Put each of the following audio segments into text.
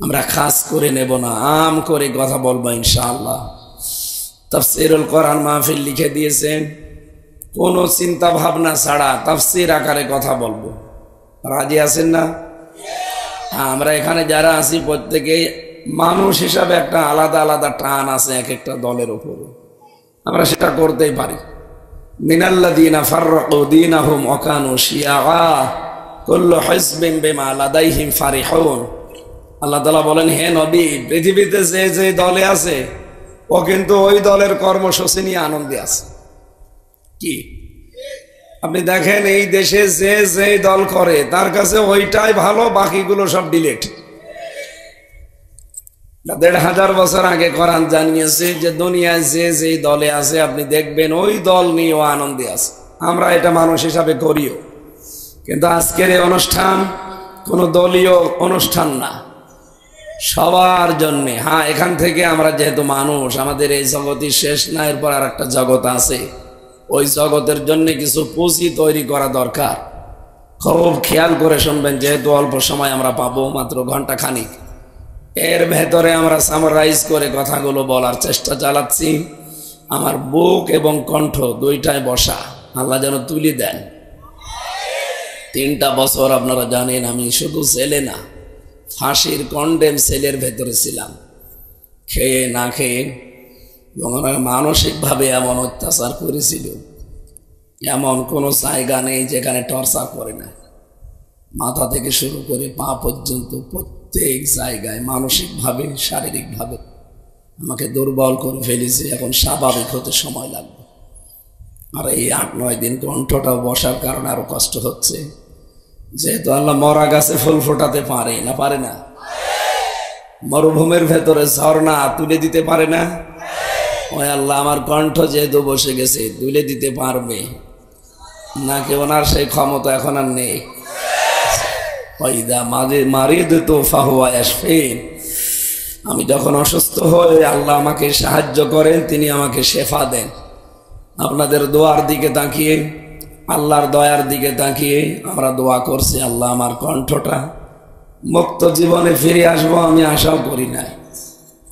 আমরা খাস করে নেব না, আম করে কথা বলবো ইনশাআল্লাহ। তাফসীরুল কোরআন মাহফিল লিখে দিয়েছেন, কোনো চিন্তা ভাবনা ছাড়া তাফসীর আকারে কথা বলবো। রাজি আছেন না? আমরা এখানে যারা আছি প্রত্যেকেই মানুষ হিসাবে একটা আলাদা আলাদা টান আছে এক একটা দলের উপরে, আমরা সেটা করতেই পারি। মিনাল্লাযীনা ফাররাকু দীনাহুম ওয়া কানু শিয়াআ কুল্লু হিজবিন বিমা লাদাইহিম ফারিহুন। আল্লাহ তাআলা বলেন, হে নবী, পৃথিবীতে যে যে দলে আছে ও কিন্তু ওই দলের কর্মসূচি নিয়ে আনন্দে আছে। কি আপনি দেখেন, এই দেশে যে যে দল করে তার কাছে ওইটাই ভালো, বাকিগুলো সব ডিলেট। ১৫০০ বছর আগে কোরআন জানিয়েছে যে দুনিয়ায় যে যে দলে আছে আপনি দেখবেন ওই দল নিয়েও আনন্দে আছে। আমরা এটা মানুষ হিসাবে করিও, কিন্তু আজকের এই অনুষ্ঠান কোনো দলীয় অনুষ্ঠান না, সবার জন্যে। হ্যাঁ, এখান থেকে আমরা যেহেতু মানুষ, আমাদের এই জগৎই শেষ না, এরপর আর একটা জগৎ আছে, ওই জগতের জন্য কিছু পুঁজি তৈরি করা দরকার। খুব খেয়াল করে শুনবেন, যেহেতু অল্প সময় আমরা পাবো, মাত্র ঘন্টা খানিক, এর ভেতরে আমরা সামারাইজ করে কথাগুলো বলার চেষ্টা চালাচ্ছি। আমার বুক এবং কণ্ঠ দুইটাই বসা, আল্লাহ যেন তুলে দেন। ৩টা বছর আপনারা জানেন আমি শুধু ছেলে না, ফাঁসির কন্ডেম সেলের ভেতরে ছিলাম, খেয়ে না খেয়ে। এবং মানসিকভাবে এমন অত্যাচার করেছিল, এমন কোনো জায়গা নেই যেখানে টর্চার করে না। মাথা থেকে শুরু করে পা পর্যন্ত প্রত্যেক জায়গায় মানসিকভাবে শারীরিকভাবে আমাকে দুর্বল করে ফেলেছে। এখন স্বাভাবিক হতে সময় লাগবে। আর এই ৮-৯ দিন কণ্ঠটাও বসার কারণে আরো কষ্ট হচ্ছে, যেহেতু আল্লাহ মরা গাছে ফুল ফোটাতে পারে না, পারে না? মরুভূমির ভেতরে ঝর্ণা তুলে দিতে পারে না? ওই আল্লাহ আমার কণ্ঠ যেহেতু বসে গেছে, তুলে দিতে পারবে নাকি ওনার সেই ক্ষমতা এখন আর নেই? আমি যখন অসুস্থ হই আল্লাহ আমাকে সাহায্য করেন, তিনি আমাকে শেফা দেন। আপনাদের দোয়ার দিকে তাকিয়ে, আল্লাহর দয়ার দিকে তাকিয়ে আমরা দোয়া করছি, আল্লাহ আমার কণ্ঠটা মুক্ত জীবনে ফিরে আসবো আমি আশাও করি না।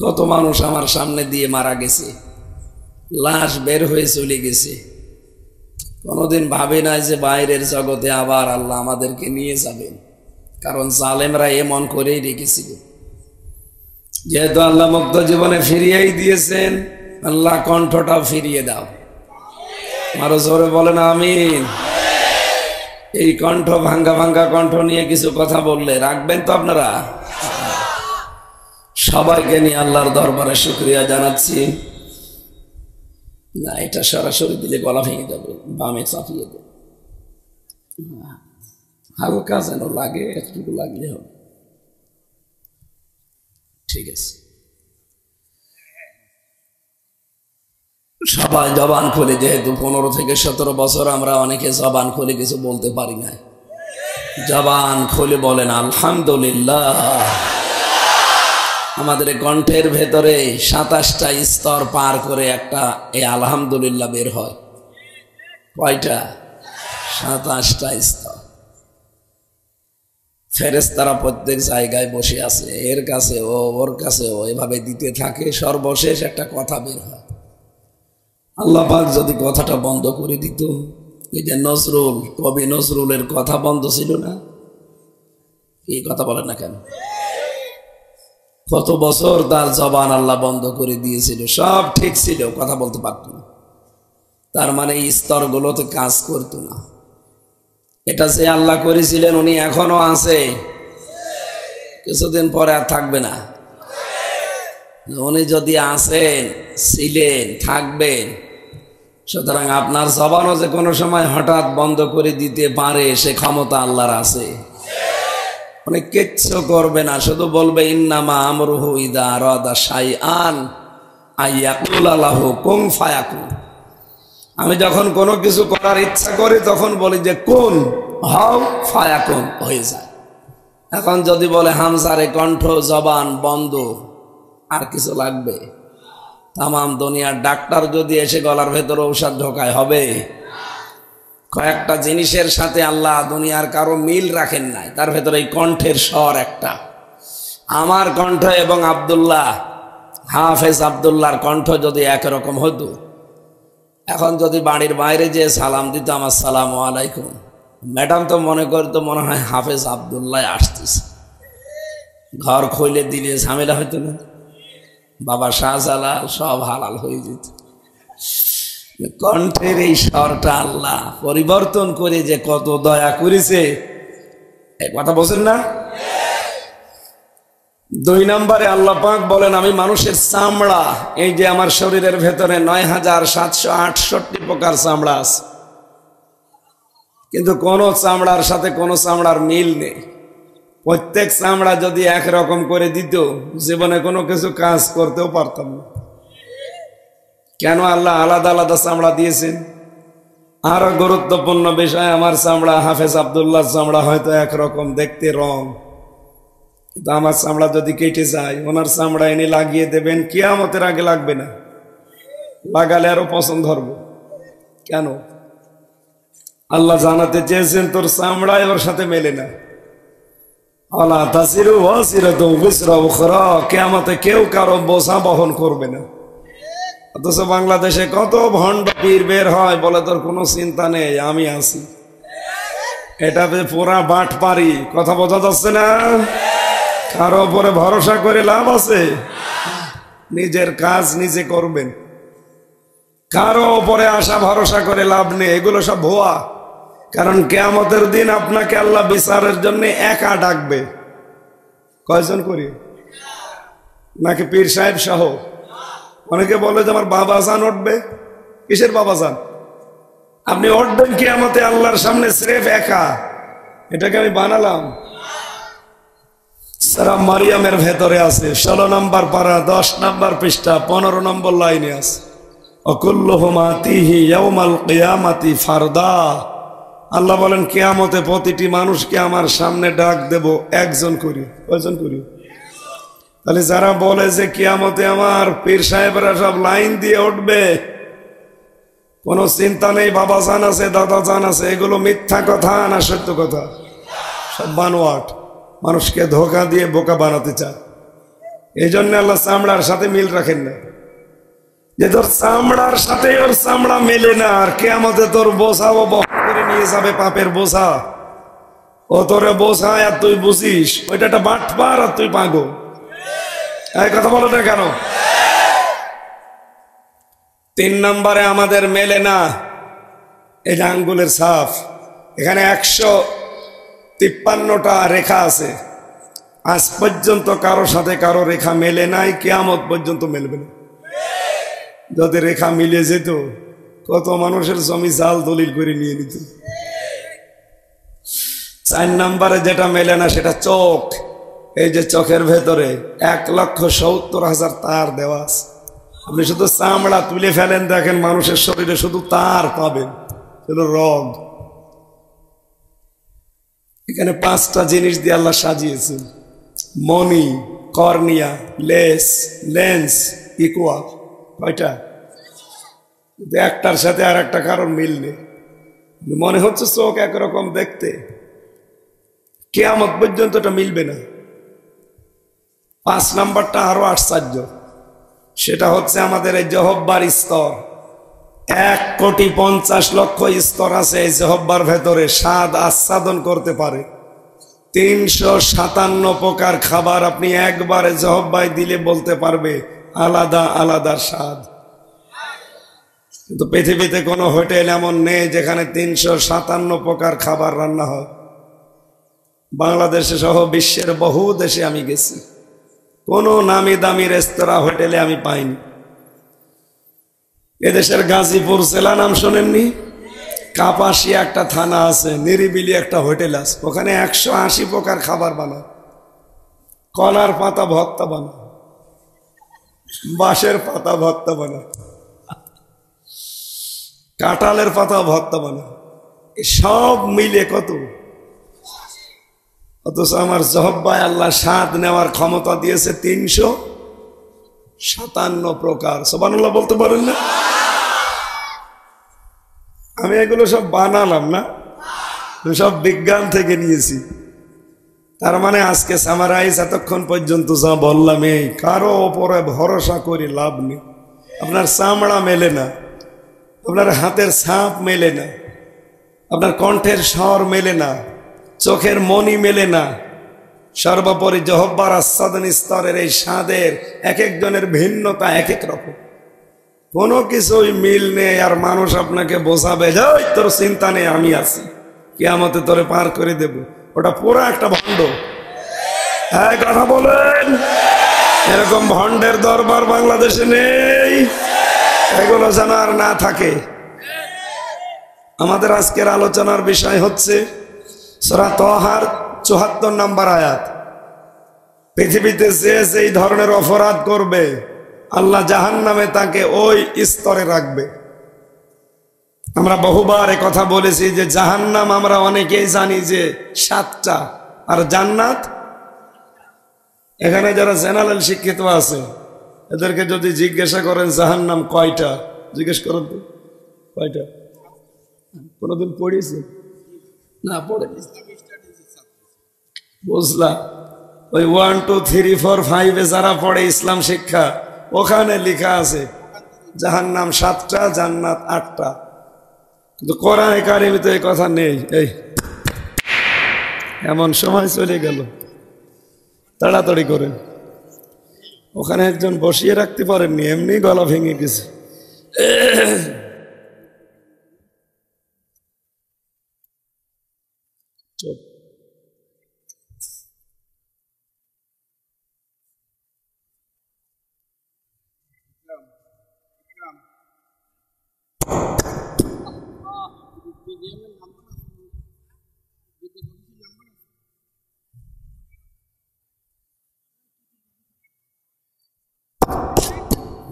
কত মানুষ আমার সামনে দিয়ে মারা গেছে, লাশ বের হয়ে চলে গেছে। কোনোদিন ভাবি নাই যে বাইরের জগতে আবার আল্লাহ আমাদেরকে নিয়ে যাবেন, কারণ জালেমরা এমন করেই রেখেছিল। যেহেতু আল্লাহ মুক্ত জীবনে ফিরিয়েই দিয়েছেন, আল্লাহ কণ্ঠটাও ফিরিয়ে দাও। আরো জোরে বলেন আমিন। এই কণ্ঠ, ভাঙ্গা ভাঙ্গা কণ্ঠ নিয়ে কিছু কথা বললে রাখবেন তো আপনারা? সবাইকে নিয়ে আল্লাহর দরবারে শুকরিয়া জানাচ্ছি। না, এটা সরাসরি দিলে গলা ভেঙে যাবে, বামে চাপিয়ে দেবে, হালকা যেন লাগে, একটু লাগলে হবে। ঠিক আছে, সবাই জবান খুলে, যেহেতু 15 থেকে 17 বছর আমরা অনেকে জবান খুলে কিছু বলতে পারি না, জবান খুলে বলেন আলহামদুলিল্লাহ। আমাদের কণ্ঠের ভেতরে 27টা স্তর পার করে একটা এই আলহামদুলিল্লাহ বের হয়। কয়টা? 27টা স্তর। ফেরেশতারা প্রত্যেক জায়গায় বসে আছে, এর কাছে ও, ওর কাছে ও, এভাবে দিতে থাকে। সর্বশেষ একটা কথা বের হয়। আল্লাহ পাক যদি কথাটা বন্ধ করে দিত, এই যে নজরুল, কবি নজরুলের কথা বন্ধ ছিল না? এই কথা বলেন না কেন? কত বছর তার জবান আল্লাহ বন্ধ করে দিয়েছিল, সব ঠিক ছিল, কথা বলতে পারত না। তার মানে এই স্তরগুলোতে কাজ করতো না। এটা যে আল্লাহ করেছিলেন, উনি এখনো আছে, কিছুদিন পরে আর থাকবে না। উনি যদি আছেন, ছিলেন, থাকবেন, সুতরাং আপনার জবানও যে কোনো সময় হঠাৎ বন্ধ করে দিতে পারে, সে ক্ষমতা আল্লাহর আছে। উনি কিচ্ছু করবে না, শুধু বলবে ইন্নামা আমরুহু ইযা আরাদা শাইআন আইয়াকুলা লাহু কুন ফায়াকুন। আমি যখন কোনো কিছু করার ইচ্ছা করি তখন বলি যে কুন হও, ফায়াকুন, হয়ে যায়। এখন যদি বলে হামজারে কণ্ঠ জবান বন্ধ, আর কিছু লাগবে? তামাম দুনিয়ার ডাক্তার যদি এসে গলার ভেতরে ঔষধ ঢোকায়, হবে? কয়েকটা জিনিসের সাথে আল্লাহ দুনিয়ার কারো মিল রাখেন নাই, তার ভেতরে এই কণ্ঠের স্বর একটা। আমার কণ্ঠ এবং আব্দুল্লাহ হাফেজ আব্দুল্লাহর কণ্ঠ যদি একরকম হতো, এখন যদি বাড়ির বাইরে যেয়ে সালাম দিতাম আসসালামু আলাইকুম, ম্যাডাম তো মনে করতো মনে হয় হাফেজ আব্দুল্লাহ আসতেছে, ঘর খুলে দিলে ঝামেলা হইতো না, বাবা শাহজালাল সব হালাল হয়ে যেত। কণ্ঠের এই স্বরটা আল্লাহ পরিবর্তন করে যে কত দয়া করেছে, এই কথা বলছেন না? 2 নম্বরে আল্লাহ পাক বলেন, আমি মানুষের চামড়া, এই যে আমার শরীরের ভেতরে ৯,৭৬৮ প্রকার চামড়া আছে, কিন্তু কোন চামড়ার সাথে কোন চামড়ার মিল নেই। প্রত্যেক চামড়া যদি একরকম করে দিত, জীবনে কোনো কিছু কাজ করতেও পারতাম না। কেন আল্লাহ আলাদা আলাদা চামড়া দিয়েছেন? আরো গুরুত্বপূর্ণ বিষয়, আমার চামড়া হাফেজ আব্দুল্লাহ চামড়া হয়তো একরকম দেখতে রং, কিন্তু আমার চামড়া যদি কেটে যায়, ওনার চামড়া এনে লাগিয়ে দেবেন, কিয়ামতের আগে লাগবে না, লাগালে আরো পছন্দ হবে। কেন? আল্লাহ জানাতে চেয়েছেন তোর চামড়ায় ওর সাথে মেলে না। কিয়ামতে কেউ কারো বোঝা বহন করবে না। অথচ বাংলাদেশে কত ভণ্ড পীর বের হয়, বলে তোর কোনো চিন্তা নেই, আমি আছি। এটা পুরা বাট পারি, কথা বোঝা যাচ্ছে না? কারো উপরে ভরসা করে লাভ আছে? নিজের কাজ নিজে করবেন, কারো উপরে আশা ভরসা করে লাভ নেই, এগুলো সব ভুয়া। কারণ কিয়ামতের দিন আপনাকে আল্লাহ বিচারের জন্য একা ডাকবে। কয়জন করি? নাকি পীর সাহেব সহ? অনেকে বলে যে আমার বাবা জান উঠবে। কিসের বাবা জান? আপনি উঠবেন কিয়ামতে আল্লাহর সামনে স্রেফ একা। এটাকে আমি বানালাম? সারা মারিয়ামের ভেতরে আছে, 16 নম্বর পারা, 10 নম্বর পৃষ্ঠা, 15 নম্বর লাইনে আছে, অকুল্লুহুম আতিহি ইয়াউমাল কিয়ামাতি ফারদা। আল্লাহ বলেন কিয়ামতে প্রতিটি মানুষকে আমার সামনে ডাক দেব একজন করি। কয়জন করি? তাহলে যারা বলে যে কিয়ামতে আমার পীর সাহেবরা সব লাইন দিয়ে উঠবে, কোনো চিন্তা নেই, বাবা জান আছে, দাদা জান আছে, এগুলো মিথ্যা কথা না সত্য কথা? সব বানোয়াট, মানুষকে ধোঁকা দিয়ে বোকা বানাতে চায়। এই জন্য আল্লাহ চামড়ার সাথে মিল রাখেন না, যে তোর চামড়ার সাথে ওর চামড়া মেলে না, আর কিয়ামতে তোর বোঝাও বহন করে নিয়ে যাবে পাপের বোঝা। ও তোরে বোঝায় আর তুই বুঝিস ওইটা একটা বাটপার, আর তুই পাগল। এই কথা বলো না কেন? 3 নম্বরে আমাদের মেলে না এই আঙ্গুলের ছাপ। এখানে 153টা রেখা আছে, আজ পর্যন্ত কারো সাথে কারো রেখা মেলে নাই, কিয়ামত পর্যন্ত মেলবে না। যদি রেখা মিলে যেত, কত মানুষের জমি জাল দলিল করে নিয়ে নিত। 4 নম্বরে যেটা মেলে না সেটা চোখ। এই যে চোখের ভেতরে 1,70,000 তার দেওয়া আছে। আপনি শুধু চামড়া তুলে ফেলেন, দেখেন মানুষের শরীরে শুধু তার পাবেন, শুধু রগ। এখানে 5টা জিনিস দিয়ে আল্লাহ সাজিয়েছেন: মনি, কর্নিয়া, লেন্স, ইকুয়াল। কয়টা? একটার সাথে আর একটা কারণ মিল নেই। মনে হচ্ছে চোখ একরকম দেখতে, কিয়ামত পর্যন্ত এটা মিলবে না। 5 নম্বরটা আরো আশ্চর্য, সেটা হচ্ছে আমাদের এই জহব্বার স্তর। 1,50,00,000 স্তর আছে এই জহব্বার ভেতরে, স্বাদ আস্বাদন করতে পারে। 357 প্রকার খাবার আপনি একবারে জহব্বায় দিলে বলতে পারবে আলাদা আলাদা স্বাদ। কিন্তু পৃথিবীতে কোনো হোটেল এমন নেই যেখানে 357 প্রকার খাবার রান্না হয়। বাংলাদেশে সহ বিশ্বের বহু দেশে আমি গেছি, কোনো নামি দামি রেস্তোরাঁ হোটেলে আমি পাইনি। এদেশের গাজীপুর জেলা নাম শোনেননি? কাপাসিয়া একটা থানা আছে, নিরিবিলি একটা হোটেল আছে, ওখানে 180 প্রকার খাবার বানায়। কলার পাতা ভর্তা বানায়, বাঁশের পাতা ভর্তা বানায়, কাঁঠালের পাতা ভর্তা বানায়, সব মিলে কত। অথচ আমার জহব্বায় আল্লাহ স্বাদ নেওয়ার ক্ষমতা দিয়েছে 357 প্রকার। সুবহানাল্লাহ বলতে পারেন না? আমি এগুলো সব বানালাম না, সব বিজ্ঞান থেকে নিয়েছি। তার মানে আজকে সামারাইজ এতক্ষণ পর্যন্ত যা বললাম, এই কারো ওপরে ভরসা করে লাভ নেই। আপনার চামড়া মেলে না, আপনার হাতের ছাপ মেলে না, আপনার কণ্ঠের স্বর মেলে না, চোখের মনি মেলে না। সর্বোপরি জহব্বার আস্বাদন স্তরের এই স্বাদের এক একজনের ভিন্নতা এক এক রকম, কোনো কিছুই মিল নেই। আর মানুষ আপনাকে বোঝাবে যে ওই তোর চিন্তা নেই, আমি আছি, কিয়ামতে তোরে পার করে দেব, ওটা পুরো একটা ভণ্ড। হ্যাঁ, কথা বলেন, এরকম ভণ্ডের দরবার বাংলাদেশে নেই। এগুলো যেন আর না থাকে। আমাদের আজকের আলোচনার বিষয় হচ্ছে সূরা তাহার ৭৪ নম্বর আয়াত। পৃথিবীতে যে যেই ধরনের অপরাধ করবে আল্লাহ জাহান্নামে তাকে ওই স্তরে রাখবে। আমরা বহুবার এ কথা বলেছি যে জাহান্নাম আমরা অনেকেই জানি যে ৭টা, আর জান্নাত, এখানে যারা জেনারেল শিক্ষিত আছে এদেরকে যদি জিজ্ঞাসা করেন জাহান্নাম কয়টা, জিজ্ঞেস করেন তো কয়টা, কোনদিন পড়িয়েছে? না, পড়েনি। বুঝলাম, ওই 1 2 3 4 5 যারা পড়ে ইসলাম শিক্ষা, ওখানে লেখা আছে জাহান্নাম ৭টা, জান্নাত 8টা। কিন্তু কোরআনে কারিমে তো এই কথা নেই। এই এমন সময় চলে গেল, তাড়াতাড়ি করেন। ওখানে একজন বসিয়ে রাখতে পারেননি, এমনি গলা ভেঙে গেছে। চুপ।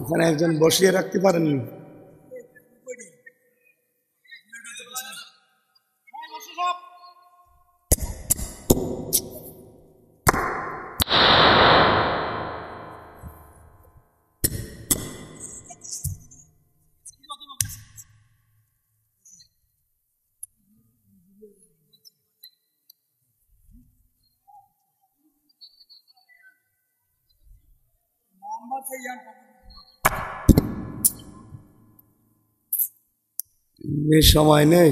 ওখানে একজন বসিয়ে রাখতে পারেননি। সময় নেই।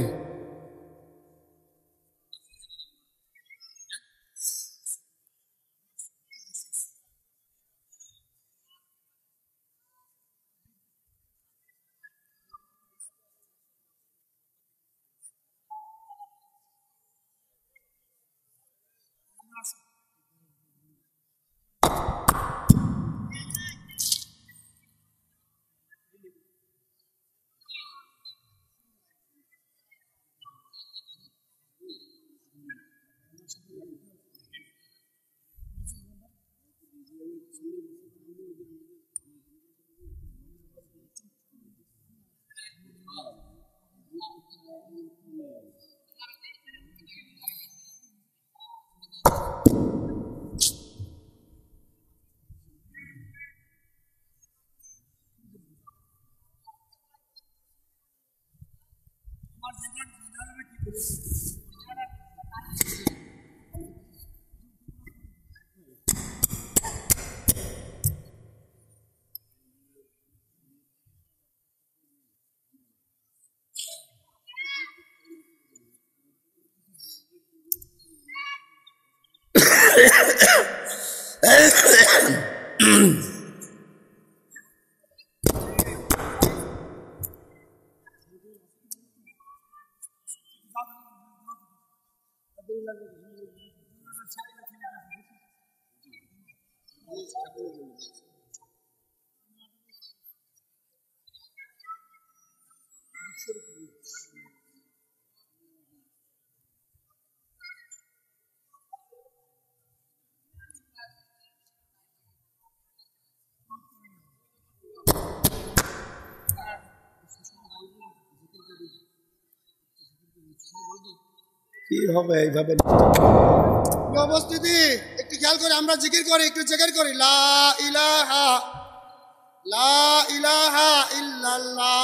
কি হবে এইভাবে উপস্থিতি একটু খেয়াল করে আমরা জিকির করি, একটু জিকির করি, লা ইলাহা লা ইলাহা ইল্লাল্লাহ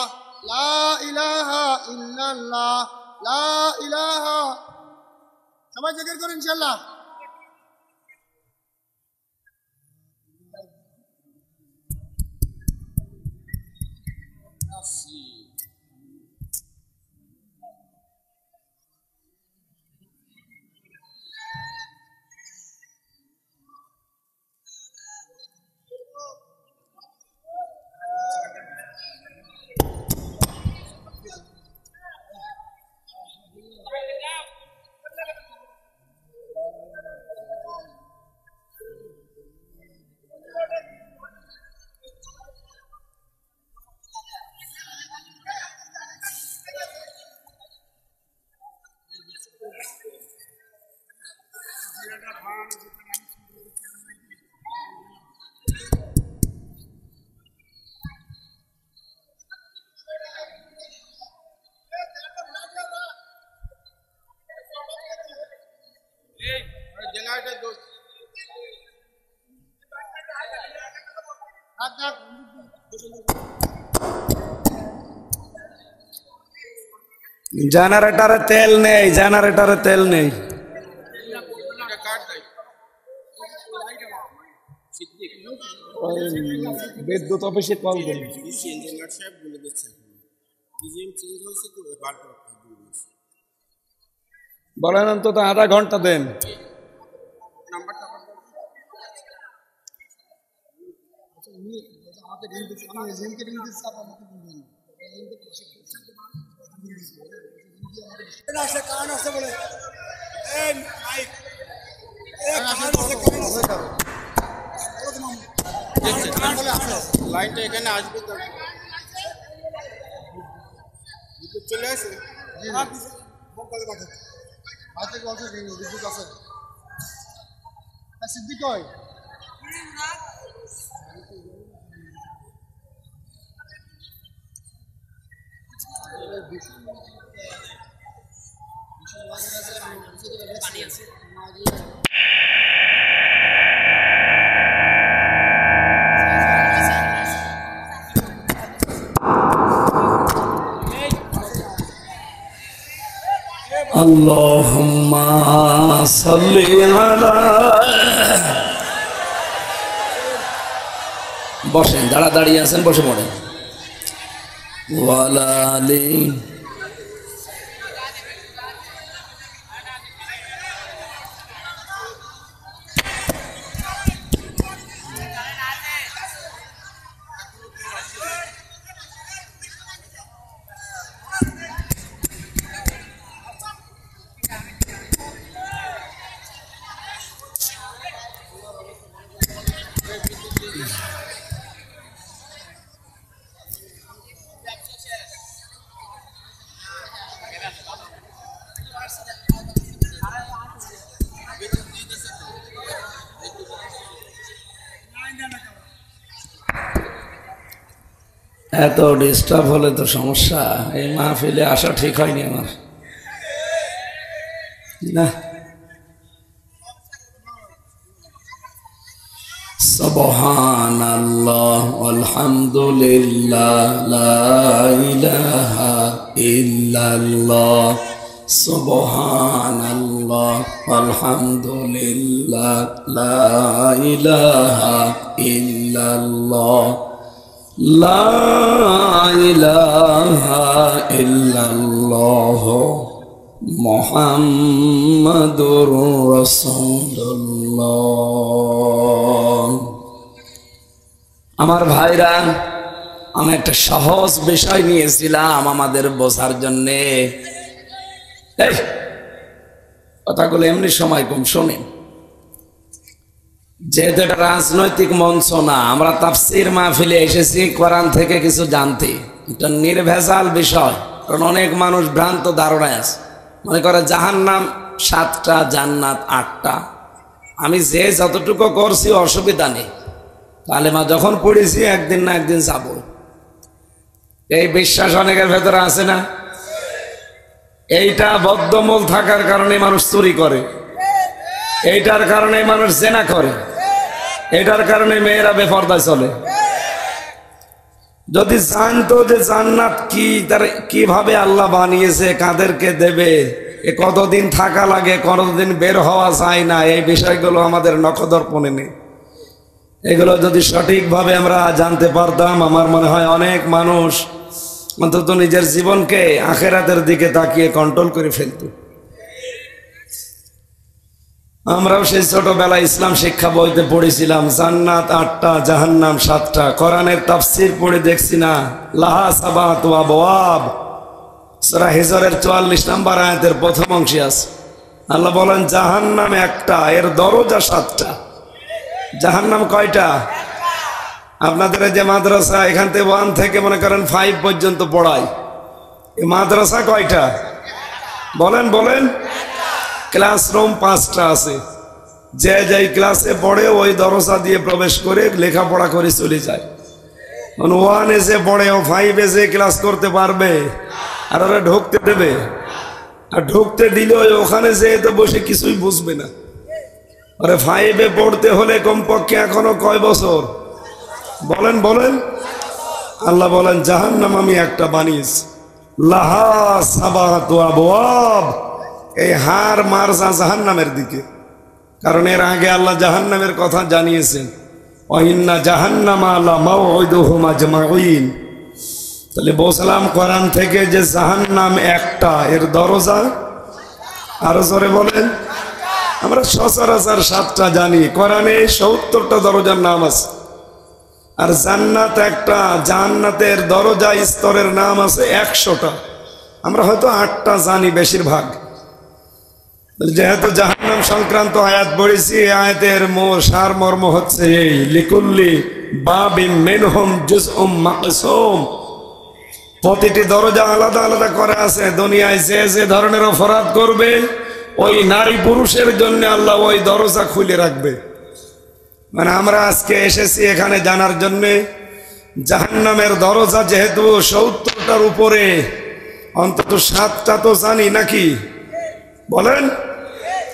লা ইলাহা ইল্লাল্লাহ লা ইলাহা। সবাই জিকির করি ইনশাআল্লাহ। জেনারেটরে তেল নেই, জেনারেটরে তেল নেই। বিদ্যুৎ অফিসে কল দেন। বলেন অন্তত আধা ঘন্টা দেন। লাইনটা এখানে আসবে তো চলে আসে সিদ্দিক কয় আল্লাহুম্মা সাল্লি আলা। বসেন, যারা দাঁড়িয়ে আছেন বসে পড়েন। ওয়ালা আলি। এত ডিস্টার্ব হলে তো সমস্যা। এই মাহফিলে আসা ঠিক হয়নি আমার, না। সুবহানাল্লাহ আলহামদুলিল্লাহ লা ইলাহা ইল্লাল্লাহ। সুবহানাল্লাহ আলহামদুলিল্লাহ লা ইলাহা ইল্লাল্লাহ। লা ইলাহা ইল্লাল্লাহ মুহাম্মাদুর রাসূলুল্লাহ। আমার ভাইরা, আমি একটা সহজ বিষয় নিয়েছিলাম আমাদের বোঝার জন্যে। কথাগুলো এমনি সময় কম শোনেন। যেহেতু এটা রাজনৈতিক মঞ্চ না, আমরা তাফসীর মাহফিলে এসেছি কোরআন থেকে কিছু জানতে। এটা নির্ভেজাল বিষয়, কারণ অনেক মানুষ ভ্রান্ত ধারণায় আছে, মনে করে জাহান্নাম 7টা, জান্নাত 8টা। আমি যে যতটুকু করছি অসুবিধা নেই, কালেমা যখন পড়েছি একদিন না একদিন যাব, এই বিশ্বাস অনেকের ভেতরে আছে না? এইটা বদ্ধমূল থাকার কারণে মানুষ চুরি করে, এইটার কারণে মানুষ জেনা করে, এটার কারণে মেয়েরা বেপরদায় চলে। যদি জানতো যে জান্নাত কি, তার কিভাবে আল্লাহ বানিয়েছে, কাদেরকে দেবে, এ কতদিন থাকা লাগে, কতদিন বের হওয়া যায় না, এই বিষয়গুলো আমাদের নখদর্পণে নেই। এগুলো যদি সঠিকভাবে আমরা জানতে পারতাম, আমার মনে হয় অনেক মানুষ অন্তত নিজের জীবনকে আখেরাতের দিকে তাকিয়ে কন্ট্রোল করে ফেলত। আমরাও সেই ছোটবেলায় ইসলাম শিক্ষা বইতে পড়েছিলাম জান্নাত 8টা, জাহান্নাম 7টা। কোরআনের তাফসীর পড়ে দেখছি না, লাহা সাবাতু আবওয়াব, সূরা হিজরের 44 নম্বর আয়াতের প্রথম অংশে আছে। আল্লাহ বলেন জাহান্নাম একটা, এর দরজা 7টা। জাহান্নাম কয়টা? আপনাদের যে মাদ্রাসা, এখান থেকে 1 থেকে মনে করেন 5 পর্যন্ত পড়ায়, এই মাদ্রাসা কয়টা? বলেন বলেন। ক্লাসরুম 5টা আছে, যে যেই ক্লাসে পড়ে ওই দরজা দিয়ে প্রবেশ করে লেখাপড়া করে চলে যায়। 1 এসে পড়ে, ও 5 এসে ক্লাস করতে পারবে? আর ওরা ঢুকতে দেবে? আর ঢুকতে দিলে ওখানে যেয়ে তো বসে কিছুই বুঝবে না। আরে 5 এ পড়তে হলে কমপক্ষে এখনো কয় বছর? বলেন বলেন। আল্লাহ বলেন জাহান্নাম আমি একটা বানিয়েছি, লাহা সাবাতু আবওয়াব, এই হার মারজা জাহান্নামের দিকে। কারণ এর আগে আল্লাহ জাহান্নামের কথা জানিয়েছেন, ওয়া ইন্না জাহান্নামা লামাউইদুহুম আজমাইন। তাহলে বললাম কোরআন থেকে যে জাহান্নাম একটা, এর দরজা আরো জোরে বলেন। আমরা সচরাচর 7টা জানি, কোরআনে 70টা দরজার নাম আছে। আর জান্নাত একটা, জান্নাতের দরজা স্তরের নাম আছে 100টা। আমরা হয়তো 8টা জানি বেশিরভাগ। যেহেতু জাহান্নাম সংক্রান্ত আয়াত পড়েছি, এই আয়াতের সারমর্ম হচ্ছে এই, লিকুল্লি বাবিম মিনহুম জুজউম মাকসুম। প্রতিটি দরজা আলাদা আলাদা করা আছে। দুনিয়ায় যে যে ধরনের অপরাধ করবে, ওই নারী পুরুষের জন্য আল্লাহ ওই দরজা খুলে রাখবে। মানে আমরা আজকে এসেছি এখানে জানার জন্যে জাহান্নামের দরজা যেহেতু 70টার উপরে, অন্তত 7টা তো জানি নাকি বলেন।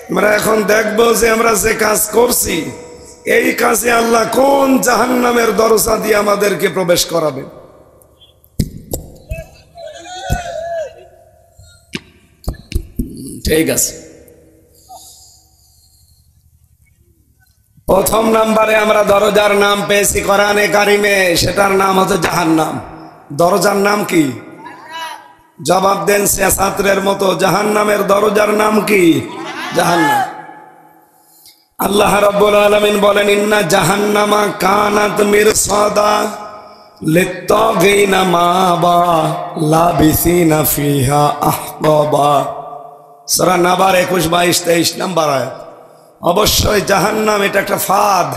আমরা এখন দেখবো যে আমরা যে কাজ করছি, এই কাজে আল্লাহ কোন জাহান্নামের দরজা দিয়ে আমাদেরকে প্রবেশ করাবে। ঠিক আছে। প্রথম নাম্বারে আমরা দরজার নাম পেয়েছি কোরআনে কারিমে, সেটার নাম হচ্ছে জাহান্নাম। দরজার নাম কি? জবাব দেন সে ছাত্রের মতো, জাহান্নামের দরজার নাম কি? জাহান্নাম। আল্লাহ রাব্বুল আলামিন বলেন, ইন্না জাহান্নামা কানাত মিরসাদা লিত্তাগিনা মাবা লাবিসিনা ফিহা আহকাবা। সূরা নাবার 21, 22, 23 নাম্বার আয়াত। অবশ্যই জাহান্নাম এটা একটা ফাঁদ।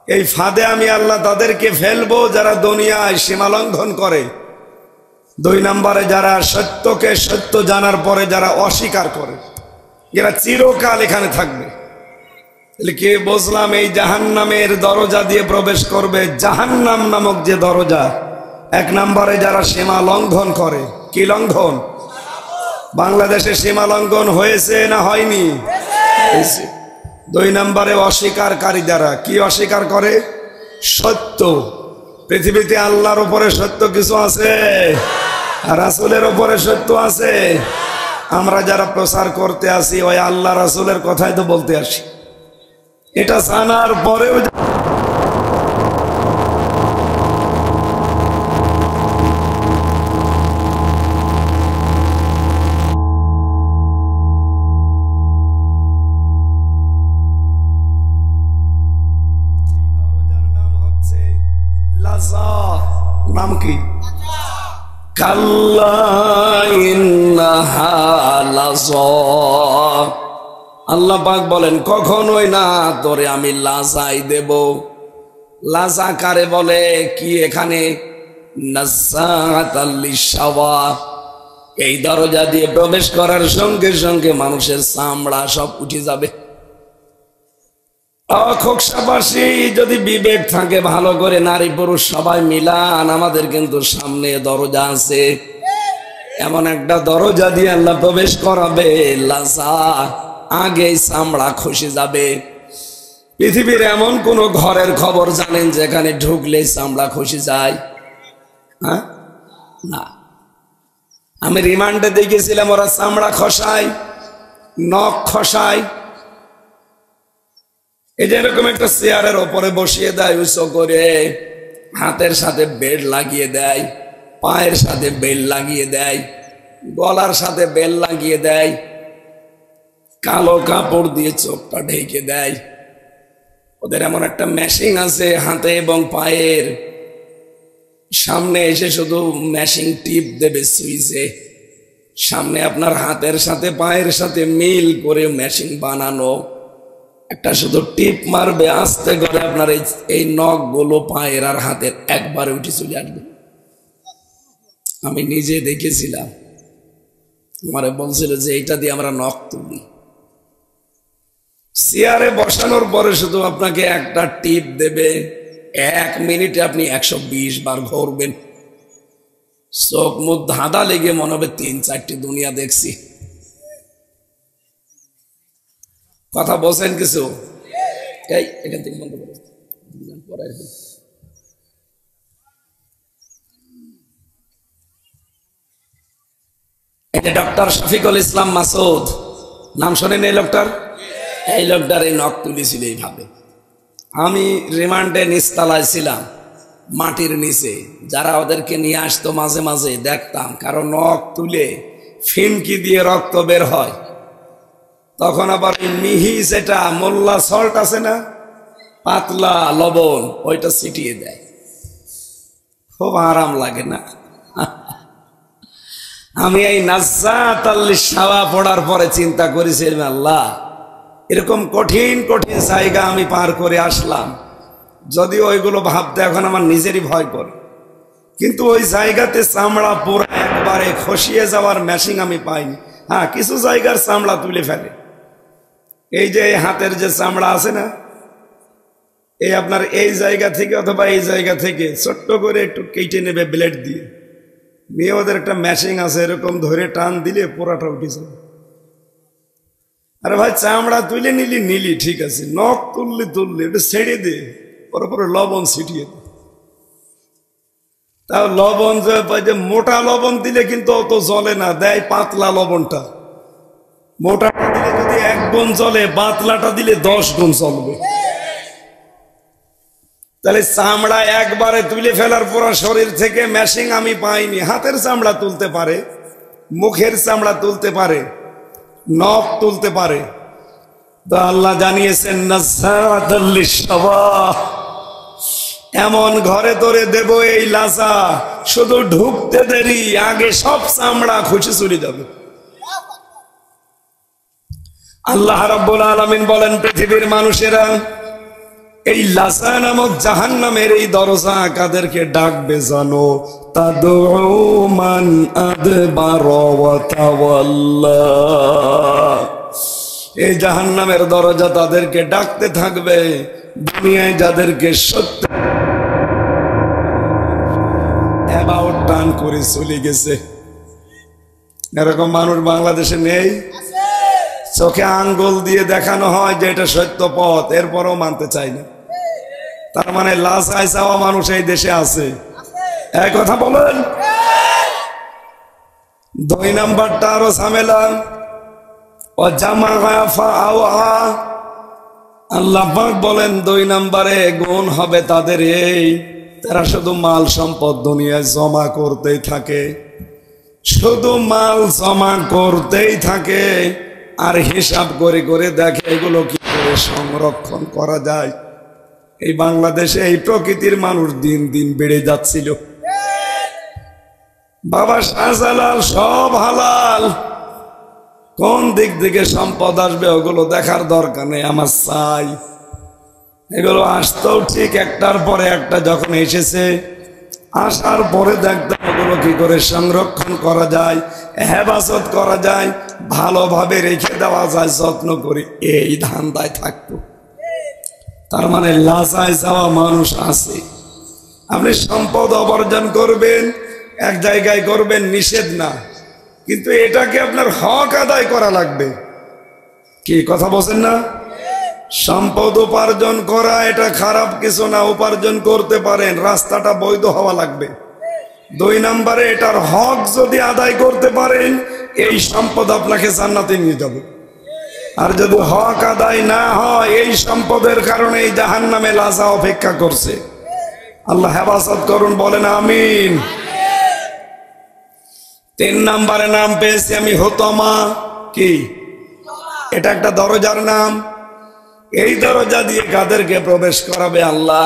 এই ফাঁদে আমি আল্লাহ তাদেরকে ফেলবো যারা দুনিয়ায় সীমালঙ্ঘন করে। 2 নম্বরে যারা সত্যকে সত্য জানার পরে যারা অস্বীকার করে, এরা চিরকাল এখানে থাকবে। কে বুঝলাম এই জাহান্নামের দরজা দিয়ে প্রবেশ করবে। জাহান্নাম নামক যে দরজা, 1 নম্বরে যারা সীমা লঙ্ঘন করে। কি লঙ্ঘন? বাংলাদেশে সীমা লঙ্ঘন হয়েছে না হয়নি? হয়েছে। 2 নম্বরে অস্বীকারী যারা, কি অস্বীকার করে? সত্য। পৃথিবীতে আল্লাহর উপরে সত্য কিছু আছে? রাসূলের উপরে সত্য আছে? আমরা যারা প্রচার করতে আসি, ওই আল্লাহ রাসূলের কথাই তো বলতে আসি। এটা জানার পরেও নাম কি? কাল্লা ইন্নাহা লাযা। আল্লাহ পাক বলেন, কখনোই না তোরে আমি লাজাই দেব। লাজা কারে বলে? কি এখানে নাযাআতাল লিশাওয়া। এই দরজা দিয়ে প্রবেশ করার সঙ্গে সঙ্গে মানুষের চামড়া সব উঠে যাবে। খোকসাবাসী যদি বিবেক থাকে ভালো করে, নারী পুরুষ সবাই মিলান, আমাদের কিন্তু সামনে দরজা আছে। এমন একটা দরজা দিয়ে আল্লাহ প্রবেশ করাবে, লাজা আগে চামড়া খসে যাবে। পৃথিবীর এমন কোন ঘরের খবর জানেন যেখানে ঢুকলে চামড়া খসে যায়? হ্যাঁ, না। আমি রিমান্ডে দেখেছিলাম, ওরা চামড়া খসায়, নখ খসায়। এই যে এরকম একটা চেয়ারের ওপরে বসিয়ে দেয় উঁচু করে, হাতের সাথে বেল্ট লাগিয়ে দেয়, পায়ের সাথে বেল্ট লাগিয়ে দেয়, গলার সাথে বেল্ট লাগিয়ে দেয়, কালো কাপড় দিয়ে চোখটা ঢেকে দেয়। ওদের এমন একটা মেশিন আছে হাতে এবং পায়ের সামনে এসে, শুধু মেশিন টিপ দেবে সুইচে। সামনে আপনার হাতের সাথে পায়ের সাথে মিল করে মেশিন বানানো, একটা শুধু টিপ মারবে, আস্তে করে আপনার এই নখগুলো পায়ের আর হাতের একবারে উঠে চলে আসবে। আমি নিজে দেখেছিলাম, আমারে বলছিল যে এইটা দিয়ে আমরা নখ তুলি। চেয়ারে বসানোর পরে শুধু আপনাকে একটা টিপ দেবে, 1 মিনিটে আপনি 120 বার ঘুরবেন। চোখ মুখ ধাঁধা লেগে মনে হবে 3-4টি দুনিয়া দেখছি। কথা বলছেন কিছু? এই এখান থেকে বন্ধ করে এই যে ডক্টর শফিকুল ইসলাম মাসুদ, নাম শোনেন এই লোকটার? এই লোকটার এই নখ তুলেছিল এইভাবে। আমি রিমান্ডে নিচতলায় ছিলাম, মাটির নিচে, যারা ওদেরকে নিয়ে আসতো মাঝে মাঝে দেখতাম কারো নখ তুলে ফিনকি দিয়ে রক্ত বের হয়, তখন আবার মিহি যেটা মোল্লা সল্ট আছে না, পাতলা লবণ, ওইটা ছিটিয়ে দেয়, খুব আরাম লাগে না? আমি এই নাজ্জাত আল-শাওয়া পড়ার পরে চিন্তা করেছিলাম, আল্লাহ এরকম কঠিন কঠিন জায়গা আমি পার করে আসলাম, যদি ওইগুলো ভাবতে এখন আমার নিজেরই ভয় করে, কিন্তু ওই জায়গাতে চামড়া পুরো একবারে খসিয়ে যাওয়ার মেশিন আমি পাইনি। হ্যাঁ, কিছু জায়গার চামড়া তুলে ফেলে, এই যে হাতের যে চামড়া আছে না, এই আপনার এই জায়গা থেকে অথবা এই জায়গা থেকে ছোট্ট করে একটু কেটে নেবে ব্লেড দিয়ে, নিয়ে ওদের একটা মেশিন আছে, এরকম ধরে টান দিলে পোড়াটা উঠে যাবে। আরে ভাই, চামড়া তুলে নিলি ঠিক আছে, নখ তুললে একটু ছেড়ে দে, ওর উপরে লবণ ছিটিয়ে দে। তাও লবণ যে মোটা লবণ দিলে কিন্তু অত জ্বলে না, দেয় পাতলা লবণটা। মোটাটা দিলে যদি 1 গুণ জ্বলে, পাতলাটা দিলে 10 গুণ জ্বলবে। তাহলে চামড়া একবারে তুলে ফেলার পর শরীর থেকে মেশিন আমি পাইনি। হাতের চামড়া তুলতে পারে, মুখের চামড়া তুলতে পারে, নখ তুলতে পারে। তো আল্লাহ জানিয়েছেন নাজ্জাতাল লিশ-শাওয়া, এমন ঘরে তোরে দেব এই লাসা, শুধু ঢুকতে দেরি, আগে সব চামড়া খুশি চলে যাবে। আল্লাহ রাব্বুল আলামিন বলেন, পৃথিবীর মানুষেরা এই লাসা নামক জাহান্নামের এই দরজা কাদেরকে ডাকবে জানো? তাদউ মান আদবারা ওয়া তাওয়াল্লা। এই জাহান্নামের দরজা তাদেরকে ডাকতে থাকবে, দুনিয়ায় যাদেরকে সত্য এবাউট টান করে চলে গেছে। এরকম মানুষ বাংলাদেশে নেই? চোখে আঙ্গুল দিয়ে দেখানো হয় যে এটা সত্য পথ, এরপরও মানতে চাই না। তার মানে লাসায় চাওয়া মানুষ এই দেশে আছে, এক কথা বলেন। 2 নাম্বারটা আরো ঝামেলা। ও জামা ফাআওয়া, আল্লাহ পাক বলেন 2 নাম্বারে গুণ হবে তাদের এই, তারা শুধু মাল সম্পদ দুনিয়ায় জমা করতেই থাকে, শুধু মাল জমা করতেই থাকে, আর হিসাব করে করে দেখে এগুলো কি করে সংরক্ষণ করা যায়। এই বাংলাদেশে এই প্রকৃতির মানুষ দিন দিন বেড়ে যাচ্ছিল। বাবা শাহজালাল সব হালাল, কোন দিক থেকে সম্পদ আসবে ওগুলো দেখার দরকার নেই, আমার চাই। এগুলো আসতেও ঠিক একটার পরে একটা, যখন এসেছে আসার পরে দেখতে ওগুলো কি করে সংরক্ষণ করা যায়, হেফাজত করা যায়, ভালোভাবে রেখে দেওয়া যায়, যত্ন করে, এই ধান্দায় থাকতো। তার মানে লাসায় যাওয়া মানুষ আছে। আপনি সম্পদ অর্জন করবেন, এক জায়গায় করবেন, নিষেধ না, কিন্তু এটাকে আপনার হক আদায় করা লাগবে। কি কথা বলছেন না? সম্পদ উপার্জন করা এটা খারাপ কিছু না, উপার্জন করতে পারেন, রাস্তাটা বৈধ হওয়া লাগবে। 2 নাম্বারে এটার হক যদি আদায় করতে পারেন, এই সম্পদ আপনাকে জান্নাতে নিয়ে যাবে। আর যদি হক আদায় না হয়, এই সম্পদের কারণে এই জাহান্নামে লাসা অপেক্ষা করছে। আল্লাহ হেফাজত করুন, বলেন আমিন। 3 নাম্বারে নাম পেয়েছি আমি হুতামা। কি? এটা একটা দরজার নাম। এই দরজা দিয়ে কাদেরকে প্রবেশ করাবে আল্লাহ?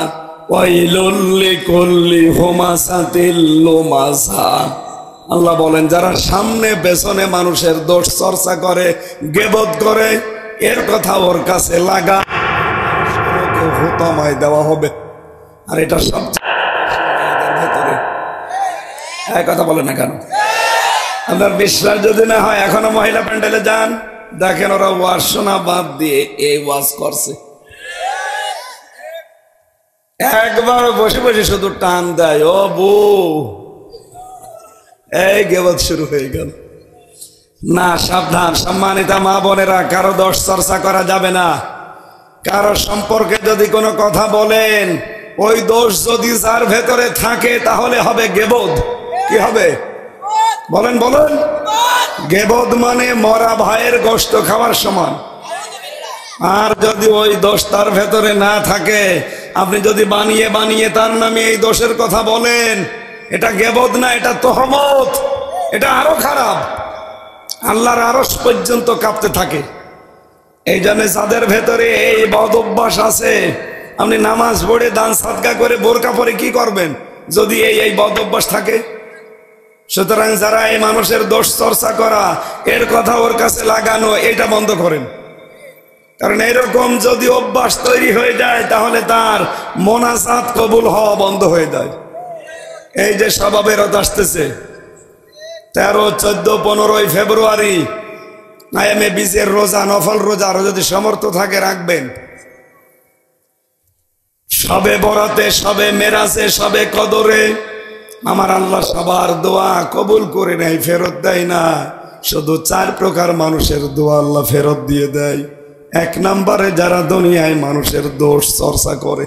ওয়াইলুল লিকুল্লি হুমাযাতিল লুমাযা। আল্লাহ বলেন, যারা সামনে পেছনে মানুষের দোষ চর্চা করে, গীবত করে, এর কথা ওর কাছে লাগা, হুতামায় দেওয়া হবে। আর এটা সবচেয়ে ভেতরে, এক কথা বলে না কেন? আপনার বিশ্বাস যদি না হয়, এখনো মহিলা প্যান্ডেলে যান, দেখেন ওরা ওয়াজ শোনা বাদ দিয়ে এই ওয়াজ করছে। একবার বসে বসে শুধু টান দেয়, ও বউ, এই গীবত শুরু হয়ে গেল। না, সাবধান সম্মানিতা মা বোনেরা, কারো দোষ চর্চা করা যাবে না। কারো সম্পর্কে যদি কোনো কথা বলেন, ওই দোষ যদি যার ভেতরে থাকে তাহলে হবে গীবত। কি হবে? বলেন বলেন, গেবদ মানে মরা ভাইয়ের গোশত খাওয়ার সমান। আর যদি ওই দোষ তার ভেতরে না থাকে, আপনি যদি বানিয়ে বানিয়ে তার নামে এই দোষের কথা বলেন, এটা গেবদ না, এটা তহমত, এটা আরো খারাপ। আল্লাহর আরশ পর্যন্ত কাঁপতে থাকে। এই জন্য যাদের ভেতরে এই বদ অভ্যাস আছে, আপনি নামাজ পড়ে দান সাদকা করে বোরকা পরে কি করবেন যদি এই বদ অভ্যাস থাকে? সুতরাং যারা এই মানুষের দোষ চর্চা করা, এর কথা ওর কাছে লাগানো, এটা বন্ধ করেন। কারণ এরকম যদি অভ্যাস তৈরি হয়ে যায়, তাহলে তার মোনাজাত কবুল হওয়া বন্ধ হয়ে যায়। এই যে শবে বরাত আসতেছে, 13, 14, 15 ফেব্রুয়ারি আয়ামে বীজের রোজা, নফল রোজা, আরো যদি সমর্থ থাকে রাখবেন। শবে বরাতে, শবে মেরাজে, শবে কদরে আমার আল্লাহ সবার দোয়া কবুল করে নেয়, ফেরত দেয় না। শুধু 4 প্রকার মানুষের দোয়া আল্লাহ ফেরত দিয়ে দেয়। 1 নম্বরে যারা দুনিয়ায় মানুষের দোষ চর্চা করে।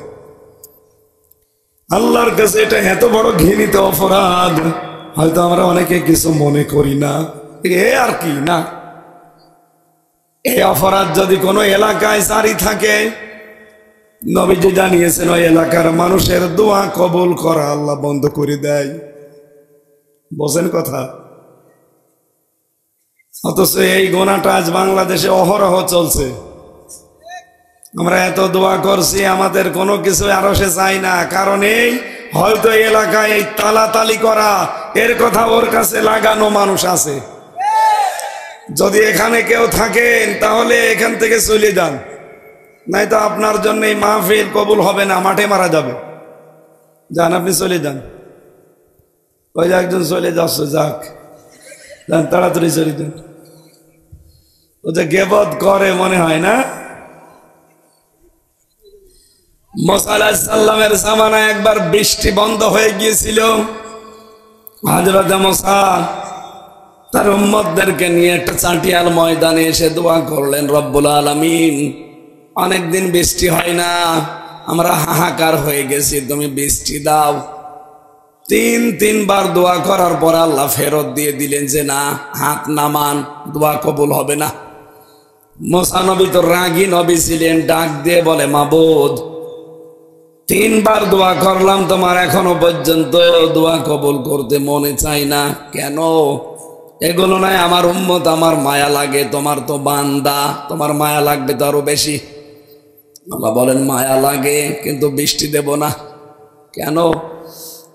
আল্লাহর কাছে এটা এত বড় ঘৃণিত অপরাধ, হয়তো আমরা অনেকে কিছু মনে করি না, আর কি না। এই অপরাধ যদি কোনো এলাকায় জারি থাকে, নবীজি জানিয়েছেন ওই এলাকার মানুষের দোয়া কবুল করা আল্লাহ বন্ধ করে দেয়। বোঝেন কথা? অথচ এই গোনাটা আজ বাংলাদেশে অহরহ চলছে। আমরা এত দোয়া করছি, আমাদের কোনো কিছু আরো সে চাই না। কারণ এই হয়তো এলাকায় এই তালাতালি করা, এর কথা ওর কাছে লাগানো মানুষ আছে। যদি এখানে কেউ থাকেন তাহলে এখান থেকে চলে যান, নাই তো আপনার জন্য এই মাহফিল কবুল হবে না, মাঠে মারা যাবে। যান, আপনি চলে যান। ওই যে একজন চলে যাচ্ছে, যাক, যান, তাড়াতাড়ি চলে যান। ও যে গেবদ করে মনে হয় না। মুসা আলাইহিস সালামের জামানায় একবার বৃষ্টি বন্ধ হয়ে গিয়েছিল। হযরত মুসা তার উম্মতদেরকে নিয়ে একটা চাটিয়াল ময়দানে এসে দোয়া করলেন, রব্বুল আলামিন, অনেকদিন বৃষ্টি হয় না, আমরা হাহাকার হয়ে গেছি, তুমি বৃষ্টি দাও। 3বার দোয়া করার পর আল্লাহ ফেরত দিয়ে দিলেন যে না, হাত নামান, দোয়া কবুল হবে না। মুসা নবী তো রাগী নবী ছিলেন, ডাক দিয়ে বলে, মাবুদ, 3বার দোয়া করলাম, তোমার এখনো পর্যন্ত দোয়া কবুল করতে মনে চাই না কেন? এগুলো নাই আমার উম্মত, আমার মায়া লাগে, তোমার তো বান্দা, তোমার মায়া লাগবে তো আরো বেশি। আল্লাহ বলেন, মায়া লাগে কিন্তু বৃষ্টি দেব না কেন?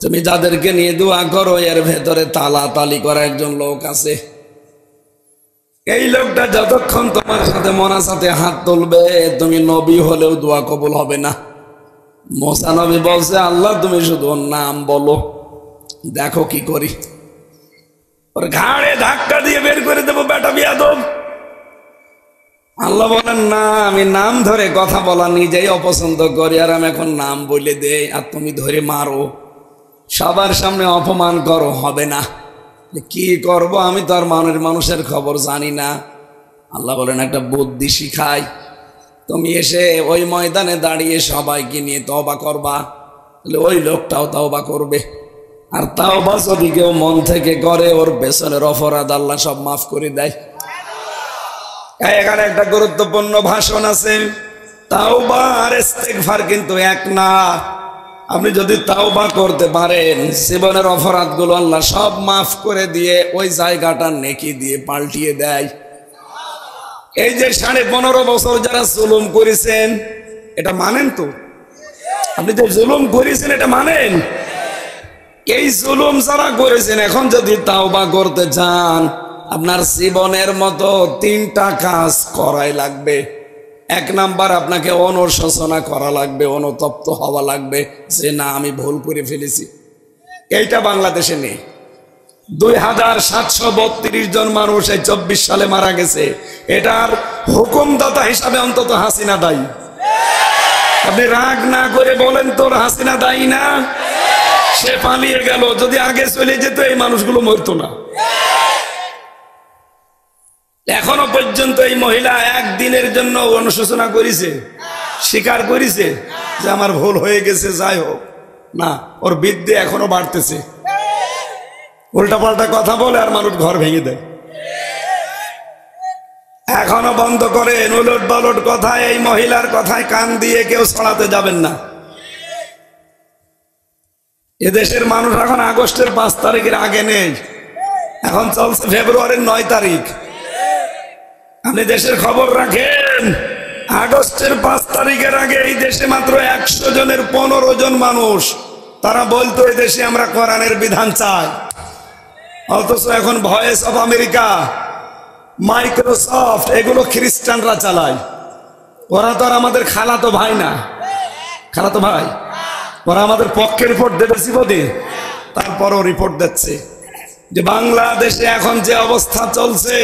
তুমি যাদেরকে নিয়ে দোয়া করো, এর ভেতরে তালাতালি করা একজন লোক আছে। এই লোকটা যতক্ষণ তোমার সাথে মোনাজাতে হাত তুলবে, তুমি নবী হলেও দোয়া কবুল হবে না। মুসা নবী বলছে, আল্লাহ তুমি শুধু ওর নাম বলো, দেখো কি করি। ওর ঘাড়ে ধাক্কা দিয়ে বের করে দেবো, বেটা বিয়াদব। আল্লাহ বলেন, না, আমি নাম ধরে কথা বলা নিজেই অপছন্দ করি, আর আমি এখন নাম বলে দেই আর তুমি ধরে মারো, সবার সামনে অপমান করো, হবে না। কি করব, আমি তো আর মানুষের খবর জানি না। আল্লাহ বলেন, একটা বুদ্ধি শিখাই, তুমি এসে ওই ময়দানে দাঁড়িয়ে সবাইকে নিয়ে তওবা করবা, তাহলে ওই লোকটাও তওবা করবে। আর তাওবা যদি কেউ মন থেকে করে, ওর পেছনের অপরাধ আল্লাহ সব মাফ করে দেয়। এখানে একটা গুরুত্বপূর্ণ ভাষণ আছে, তাওবা আর ইস্তেগফার কিন্তু এক না। আপনি যদি তাওবা করতে পারেন, জীবনের অপরাধগুলো আল্লাহ সব মাফ করে দিয়ে ওই জায়গাটার নেকি দিয়ে পাল্টিয়ে দেয়। এই যে 15.5 বছর যারা জুলুম করেছেন, এটা মানেন তো? আপনি যে জুলুম করেছেন এটা মানেন? এই জুলুম যারা করেছেন, এখন যদি তাওবা করতে চান, আপনার জীবনের মতো 3টা কাজ করাই লাগবে। 1 নাম্বার, আপনাকে অনুশোচনা করা লাগবে, অনুতপ্ত হওয়া লাগবে যে না, আমি ভুল করে ফেলেছি। এইটা বাংলাদেশে নেই। 2732 জন মানুষ এই 24 সালে মারা গেছে। এটার হুকুমদাতা হিসাবে অন্তত হাসিনা দায়ী। আপনি রাগ না করে বলেন, তোর হাসিনা দায়ী না? সে পালিয়ে গেল, যদি আগে চলে যেত এই মানুষগুলো মরতো না। এখনো পর্যন্ত এই মহিলা একদিনের জন্য অনুশোচনা করেছে, স্বীকার করেছে যে আমার ভুল হয়ে গেছে, যাই হোক না, ওর বিদ্যে এখনো বাড়তেছে। উল্টা পাল্টা কথা বলে আর মানুষ ঘর ভেঙে দেয়। এখনো বন্ধ করেন। উলট পালট কথায়, এই মহিলার কথায় কান দিয়ে কেউ ছড়াতে যাবেন না। এদেশের মানুষ এখন আগস্টের 5 তারিখের আগে নেই, এখন চলছে ফেব্রুয়ারির 9 তারিখ। আপনি দেশের খবর রাখেন, আগস্টের 5 তারিখের আগে এই দেশে মাত্র 100 জনের 15 জন মানুষ তারা বলতো এই দেশে আমরা কোরআনের বিধান চাই। অথচ এখন ভয়েস অফ আমেরিকা, মাইক্রোসফট এগুলো খ্রিস্টানরা চালায়। ওরা তো আর আমাদের খালাতো ভাই না, খালাতো ভাই। ওরা আমাদের পক্ষে রিপোর্ট দেবে জীবনে, তারপরও রিপোর্ট দিচ্ছে যে বাংলাদেশে এখন যে অবস্থা চলছে,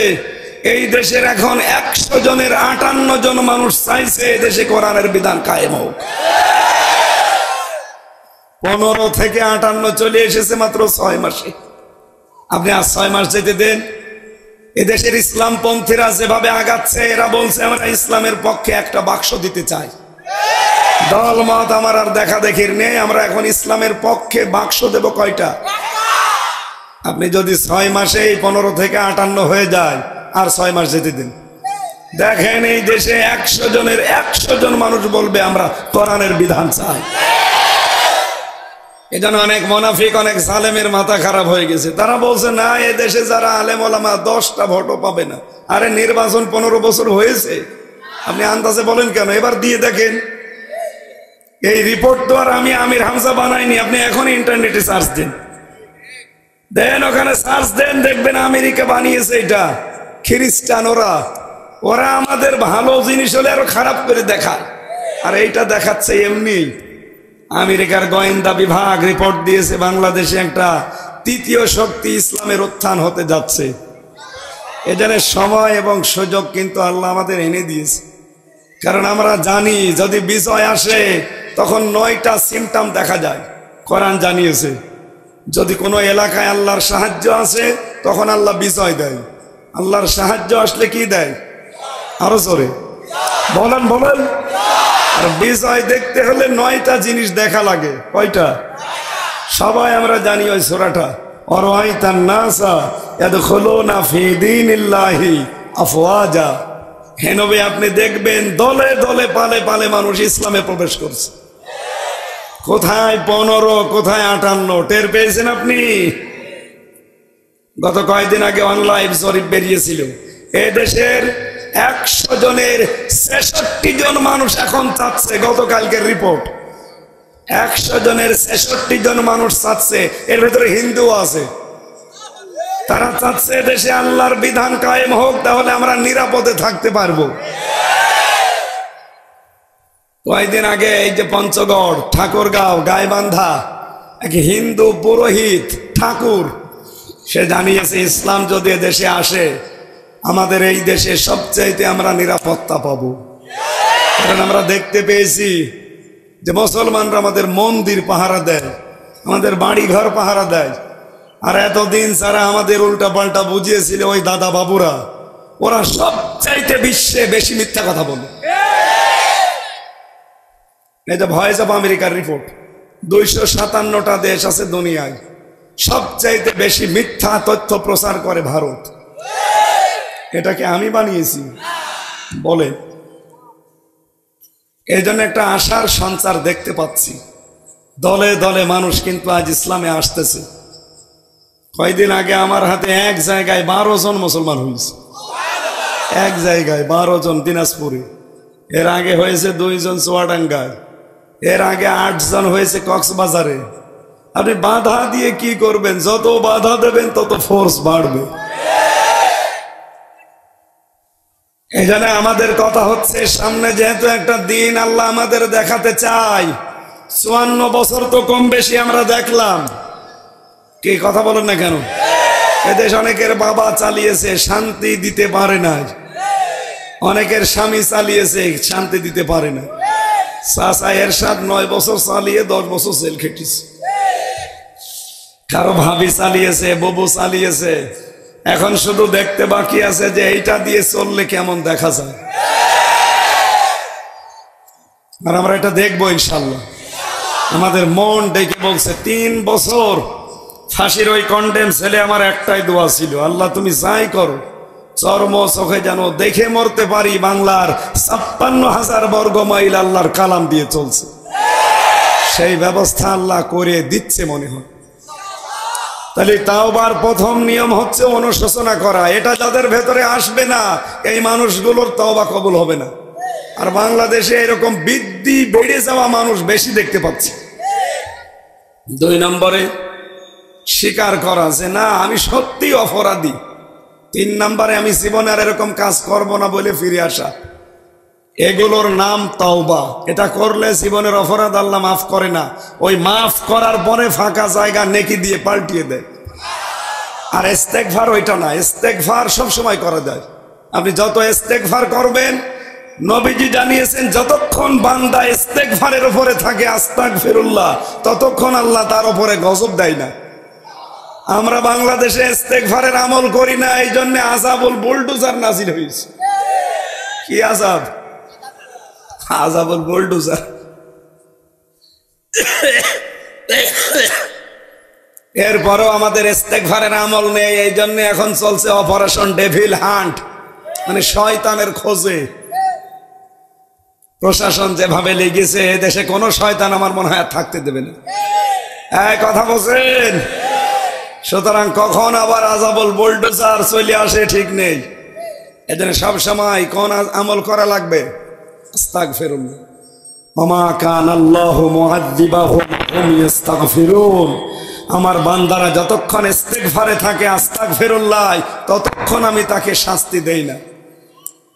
এই দেশের এখন 100 জনের 58 জন মানুষ চাইছে দেশে কোরআনের বিধান কায়েম হোক। 15 থেকে 58 চলে এসেছে মাত্র 6 মাসে। আপনি আর 6 মাস যেতে দেন। এদেশের ইসলামপন্থীরা যেভাবে আগাচ্ছে, এরা বলছে আমরা ইসলামের পক্ষে একটা বাক্স দিতে চাই। দলমত আমার আর দেখা দেখির নেই, আমরা এখন ইসলামের পক্ষে বাক্স দেব কয়টা? আপনি যদি 6 মাসে 15 থেকে 58 হয়ে যায়, আর 6 মাস যেতে দিন, দেখেন এই দেশে 100 জনের 100 জন মানুষ বলবে আমরা কোরআনের বিধান চাই। এজন্য অনেক মুনাফিক, অনেক জালেমের মাথা খারাপ হয়ে গেছে। তারা বলছে না, এ দেশে যারা আলেম ওলামা 10টা ভোটও পাবে না। আরে নির্বাচন 15 বছর হয়েছে, আপনি আন্দাজে বলেন কেন? এবার দিয়ে দেখেন। এই রিপোর্ট তো আর আমি আমির হামজা বানাইনি, আপনি এখন ইন্টারনেটে সার্চ দেন, দেন ওখানে সার্চ দেন, দেখবেন আমেরিকা বানিয়েছে এটা। খ্রিস্টান ওরা আমাদের ভালো জিনিস হলে আরো খারাপ করে দেখায়, আর এইটা দেখাচ্ছে এমনি। আমেরিকার গোয়েন্দা বিভাগ রিপোর্ট দিয়েছে বাংলাদেশে একটা 3য় শক্তি ইসলামের উত্থান হতে যাচ্ছে। এজন্য সময় এবং সুযোগ কিন্তু আল্লাহ আমাদের এনে দিয়েছে, কারণ আমরা জানি যদি বিজয় আসে তখন 9টা সিমটম দেখা যায়। কোরআন জানিয়েছে যদি কোনো এলাকায় আল্লাহর সাহায্য আসে তখন আল্লাহ বিজয় দেয়। আল্লাহর সাহায্য আসলে কি দেয়? আরো জোরে বলেন বলেন। আর বিজয় দেখতে হলে 9টা জিনিস দেখা লাগে। কয়টা? সবাই আমরা জানি ওই সূরাটা, অরাইতান নাসা ইয়াদখুলুনা ফি দীনিল্লাহি আফওয়াজা। হে নবী, আপনি দেখবেন দলে দলে পালে পালে মানুষ ইসলামে প্রবেশ করছে। কোথায় 15, কোথায় 58, টের পেয়েছেন আপনি? গত কয়েকদিন আগে অনলাইন জরিপ বেরিয়েছিল, এ দেশের 100 জনের 66 জন মানুষ এখন চাচ্ছে, গতকালকের রিপোর্ট, 100 জনের 66 জন মানুষ চাচ্ছে, এর ভেতরে হিন্দু আছে। তারা চাচ্ছে দেশে আল্লাহর বিধান কায়েম হোক, তাহলে আমরা নিরাপদে থাকতে পারবো। কয়েকদিন আগে এই যে পঞ্চগড়, ঠাকুরগাঁও, গাইবান্ধা, এক হিন্দু পুরোহিত ঠাকুর, সে জানিয়েছে ইসলাম যদি দেশে আসে আমাদের এই দেশে সবচাইতে আমরা নিরাপত্তা পাবো। কারণ আমরা দেখতে পেয়েছি যে মুসলমানরা আমাদের মন্দির পাহারা দেয়, আমাদের বাড়ি ঘর পাহারা দেয়। আর এতদিন যারা আমাদের উল্টা পাল্টা বুঝিয়েছিল ওই দাদা বাবুরা, ওরা সবচাইতে বিশ্বে বেশি মিথ্যা কথা বলে। এই যে ভয়েস অফ আমেরিকার রিপোর্ট, 257টা দেশ আছে দুনিয়ায়, সবচাইতে বেশি মিথ্যা তথ্য প্রচার করে ভারত। এটাকে আমি বানিয়েছি বলে। এই জন্য একটা আশার সঞ্চার দেখতে পাচ্ছি, দলে দলে মানুষ কিন্তু আজ ইসলামে আসতেছে। কয়েকদিন আগে আমার হাতে এক জায়গায় 12 জন মুসলমান হয়েছে, এক জায়গায় 12 জন দিনাজপুরে। এর আগে হয়েছে 2 জন চুয়াডাঙ্গায়, এর আগে 8 জন হয়েছে কক্সবাজারে। আপনি বাধা দিয়ে কি করবেন? যত বাধা দেবেন তত ফোর্স বাড়বে। এই জন্য আমাদের কথা হচ্ছে, সামনে যেহেতু একটা দিন আল্লাহ আমাদের দেখাতে চাই, 54 বছর তো কম বেশি আমরা দেখলাম। কি কথা বলেন না কেন? এদেশ অনেকের বাবা চালিয়েছে, শান্তি দিতে পারে না। অনেকের স্বামী চালিয়েছে, শান্তি দিতে পারে না। চাচা এরশাদ 9 বছর চালিয়ে 10 বছর জেল খেটেছে। কারো ভাবি চালিয়েছে, ববু চালিয়েছে। এখন শুধু দেখতে বাকি আছে যে এইটা দিয়ে চললে কেমন দেখা যায়। আর আমরা এটা দেখবো ইনশাল্লাহ। আমাদের মন ডেকে বলছে 3 বছর ফাঁসির ওই কন্ডেম ছেলে, আমার একটাই দোয়া ছিল, আল্লাহ তুমি যাই করো চর্ম চোখে যেন দেখে মরতে পারি। বাংলার ৫৬,০০০ বর্গ মাইল আল্লাহর কালাম দিয়ে চলছে, সেই ব্যবস্থা আল্লাহ করে দিচ্ছে মনে হয়। তাহলে তাওবার প্রথম নিয়ম হচ্ছে অনুশোচনা করা। এটা যাদের ভেতরে আসবে না, এই মানুষগুলোর তাওবা কবুল হবে না। আর বাংলাদেশে এরকম বৃদ্ধি বেড়ে যাওয়া মানুষ বেশি দেখতে পাচ্ছি। ২ নম্বরে স্বীকার করা যে না আমি সত্যি অপরাধী। ৩ নম্বরে আমি জীবনে আর এরকম কাজ করব না বলে ফিরে আসা। এগুলোর নাম তাওবা। এটা করলে জীবনের অপরাধ আল্লাহ মাফ করে না, ওই মাফ করার পরে ফাঁকা জায়গা নেকি দিয়ে পাল্টিয়ে দেয়। আর ইস্তেগফার ওইটা না, ইস্তেগফার সবসময় করা যায়। আপনি যত ইস্তেগফার করবেন, নবীজি জানিয়েছেন যতক্ষণ বান্দা ইস্তেগফারের উপরে থাকে আস্তাগফিরুল্লাহ, ততক্ষণ আল্লাহ তার উপরে গজব দেয় না। আমরা বাংলাদেশে ইস্তেগফারের আমল করি না, এই জন্য আযাবুল বুলডোজার নাজিল হয়েছে। কি আযাব? আযাবুল বুলডোজার। এরপরও আমাদের ইস্তেগফারের আমল নেই, এই জন্য এখন চলছে অপারেশন ডেভিল হান্ট, মানে শয়তানের খোঁজে। প্রশাসন যেভাবে লেগেছে, দেশে কোনো শয়তান আমার মনে হয় থাকতে দেবে না। এই কথা বলছেন? সুতরাং কখন আবার আযাবুল বুলডোজার চলে আসে ঠিক নেই। এজন্য সবসময় কোন আমল করা লাগবে? আস্তাগফিরুল্লাহ। ওমা কানাল্লাহু মুআযযিবাহুম ওয়া হুম ইস্তাগফিরুন। আমার বান্দারা যতক্ষণ ইস্তিগফারে থাকে আস্তাগফিরুল্লাহ, ততক্ষণ আমি তাকে শাস্তি দেই না।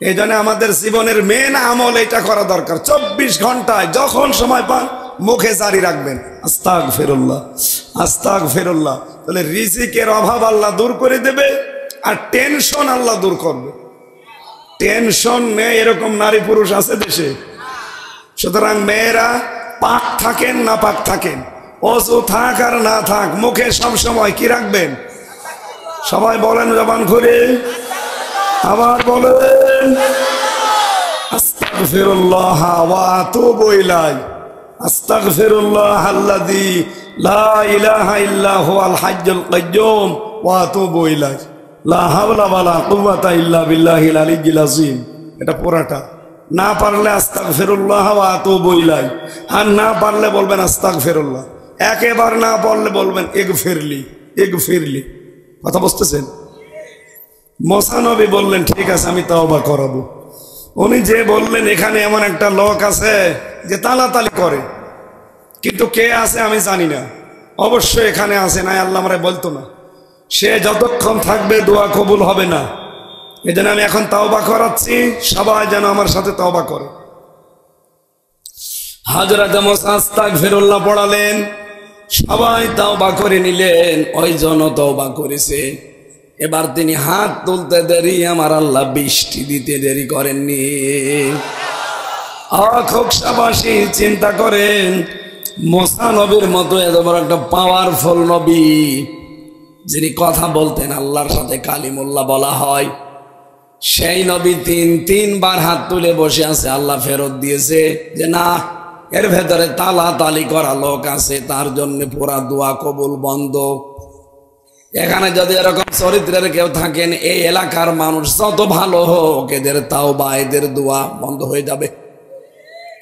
এই জন্য আমাদের জীবনের মেন আমল এটা করা দরকার। 24 ঘন্টায় যখন সময় পান মুখে জারি রাখবেন আস্তাগফিরুল্লাহ, আস্তাগফিরুল্লাহ। তাহলে রিজিকের অভাব আল্লাহ দূর করে দেবে, আর টেনশন আল্লাহ দূর করবে। টেনশন নেই এরকম নারী পুরুষ আছে দেশে। সুতরাং মেয়েরা পাক থাকেন না পাক থাকেন, অজু থাক আর না থাক, মুখে সব সময় কি রাখবেন? সবাই বলেন জবান খুলে, আবার বলেন আস্তাগফিরুল্লাহ ওয়া আতুবু ইলাইহি। আস্তাগফিরুল্লাহ আল্লাযী লা ইলাহা ইল্লা হুয়াল হাইয়্যুল কাইয়্যুম ওয়া আতুবু ইলাইহি লা হাওলা ওয়ালা কুওয়াতা ইল্লা বিল্লাহিল আলিয়্যিল আযীম। এটা পুরাটা না পারলে আস্তাগফিরুল্লাহ ওয়া আতুবু ইলাইহি, আর না পারলে বলবেন আস্তাগফিরুল্লাহ। একেবার না পারলে বলবেন ইগফিরলি, ইগফিরলি। কথা বুঝতেছেন? মুসা নবী বললেন ঠিক আছে আমি তাওবা করাবো। উনি যে বললেন এখানে এমন একটা লোক আছে যে তালাতালি করে, কিন্তু কে আছে আমি জানি না। অবশ্যই এখানে আছে, নাই আল্লাহ আমারে বলতো না। সে যতক্ষণ থাকবে দোয়া কবুল হবে না। এই জন্য আমি এখন তাওবা করাচ্ছি, সবাই যেন আমার সাথে তাওবা করে। হযরত মুসা আস্তাগফিরুল্লাহ পড়ালেন, সবাই তাওবা করে নিলেন। ওই জন তাওবা করেছে। এবার তিনি হাত তুলতে দেরি, আমার আল্লাহ বৃষ্টি দিতে দেরি করেননি। খোকসাবাসী চিন্তা করেন, মুসা নবীর মতো এত বড় একটা পাওয়ারফুল নবী, যিনি কথা বলতেন আল্লাহর সাথে কালিমুল্লাহ বলা হয়, সেই নবী তিনবার হাত তুলে বসে আছে। আল্লাহ ফেরত দিয়েছে যে না, এর ভেতরে তালাতালি করা লোক আছে, তার জন্য পুরা দোয়া কবুল বন্ধ। এখানে যদি এরকম চরিত্রের কেউ থাকেন, এই এলাকার মানুষ যত ভালো হোক, এদের তাওবা এদের দোয়া বন্ধ হয়ে যাবে।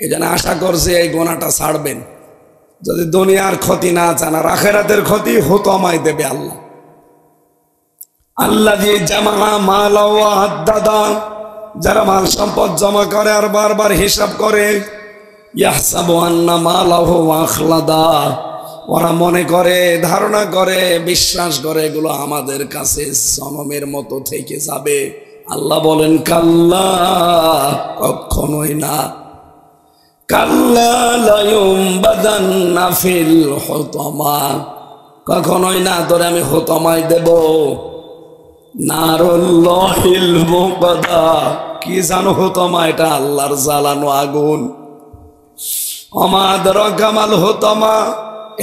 এই জন্য আশা করছি এই গোনাটা ছাড়বেন। যদি দুনিয়ার ক্ষতি না চান আর আখিরাতের ক্ষতি হুতমাই দেবে আল্লাহ। আল্লাহ দিয়ে জামা মাল দাদা, যারা মাল সম্পদ জমা করে আর বারবার হিসাব করে, ইয়াহসাবু আন্না মালাহু আখলাদা, ওরা মনে করে, ধারণা করে, বিশ্বাস করে এগুলো আমাদের কাছে জনমের মতো থেকে যাবে। আল্লাহ বলেন কাল্লা, কখনোই না। কাল্লা লা ইউমবাদান্না ফিল হুতামা, কখনোই না, তোরে আমি হুতামায় দেব। নারুল্লাহিল মুকাদা, কি জানো হুতামা? এটা আল্লাহর জ্বালানো আগুন। ওমা আদরাকা মাল হুতামা,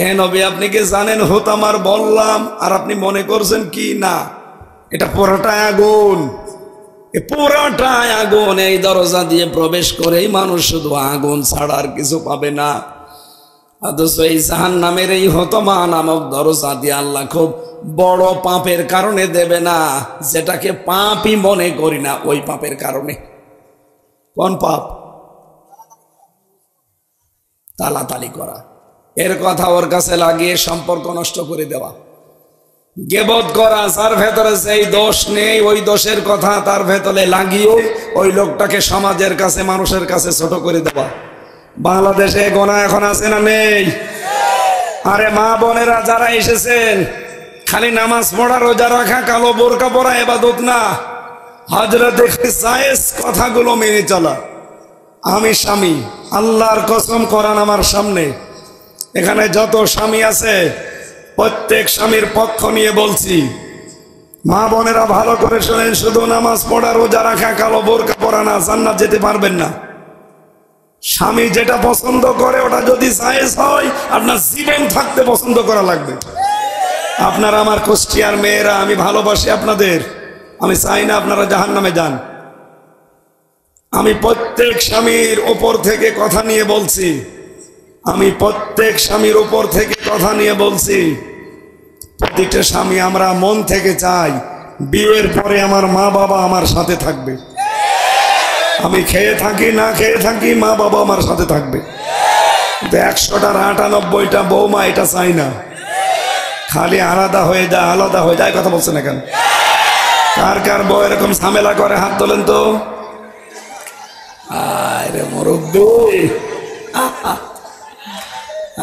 এ নবী আপনি কি জানেন হুতামার বললাম, আর আপনি মনে করছেন কি না, এটা পুরোটাই আগুন। পুরোটাই আগুন। এই দরজা দিয়ে প্রবেশ করেই মানুষ শুধু আগুন ছাড়া আর কিছু পাবে না। অথচ এই জাহান্নামের এই হুতামা নামক দরজা দিয়ে আল্লাহ খুব বড় পাপের কারণে দেবে না, যেটাকে পাপই মনে করি না ওই পাপের কারণে। কোন পাপ? তালাতালি করা, এর কথা ওর কাছে লাগিয়ে সম্পর্ক নষ্ট করে দেওয়া। গীবত করা, যার ভেতরে যেই দোষ নেই ওই দোষের কথা তার ভেতরে লাগিয়ে ওই লোকটাকে সমাজের কাছে, মানুষের কাছে ছোট করে দেওয়া। বাংলাদেশে গোনা এখন আছে না নেই? আরে মা বোনেরা যারা এসেছেন, খালি নামাজ পড়া, রোজা রাখা, কালো বোরকা পরা ইবাদত না, হযরত জায়েজ কথাগুলো মেনে চলা। আমি স্বামী, আল্লাহর কসম, কোরআন আমার সামনে, এখানে যত স্বামী আছে প্রত্যেক স্বামীর পক্ষ নিয়ে বলছি। মা বোনেরা ভালো করে শোনেন, শুধু নামাজ পড়া, রোজা রাখা, কালো বোরকা পরা না, জান্নাত যেতে পারবেন না। স্বামী যেটা পছন্দ করে ওটা যদি জায়েজ হয়, আপনার জীবন থাকতে পছন্দ করা লাগবে। আপনারা আমার কুষ্টিয়ার মেয়েরা, আমি ভালোবাসি আপনাদের, আমি চাই না আপনারা জাহান্নামে যান। আমি প্রত্যেক স্বামীর উপর থেকে কথা নিয়ে বলছি, আমি প্রত্যেক স্বামীর উপর থেকে কথা নিয়ে বলছি। প্রত্যেকটা স্বামী আমরা মন থেকে চাই বিয়ের পরে আমার মা বাবা আমার সাথে থাকবে। আমি খেয়ে থাকি না খেয়ে থাকি, মা বাবা আমার সাথে থাকবে। 100টার 98টা বৌমা এটা চাই না, খালি আলাদা হয়ে যায়, আলাদা হয়ে যায়। কথা বলছেন না কেন? কার কার বউ এরকম ঝামেলা করে হাত তোলেন তো। আরে মুরব্বি,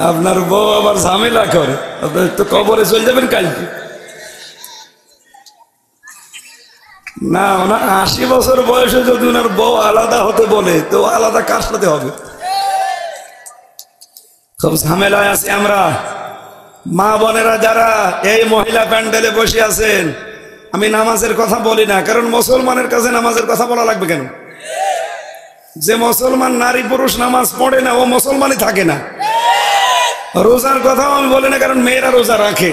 আপনার বউ আবার ঝামেলা করে, তো কবরে চলে যাবেন কালকে। না, ওনার 80 বছর বয়সে যদি ওনার বউ আলাদা হতে বলে, তো আলাদা কার সাথে হবে? খুব ঝামেলায় আছি আমরা। মা বোনেরা যারা এই মহিলা প্যান্ডেলে বসে আছেন, আমি নামাজের কথা বলি না, কারণ মুসলমানের কাছে নামাজের কথা বলা লাগবে কেন? যে মুসলমান নারী পুরুষ নামাজ পড়ে না, ও মুসলমানই থাকে না। রোজার কথাও আমি বলি না, কারণ মেয়েরা রোজা রাখে,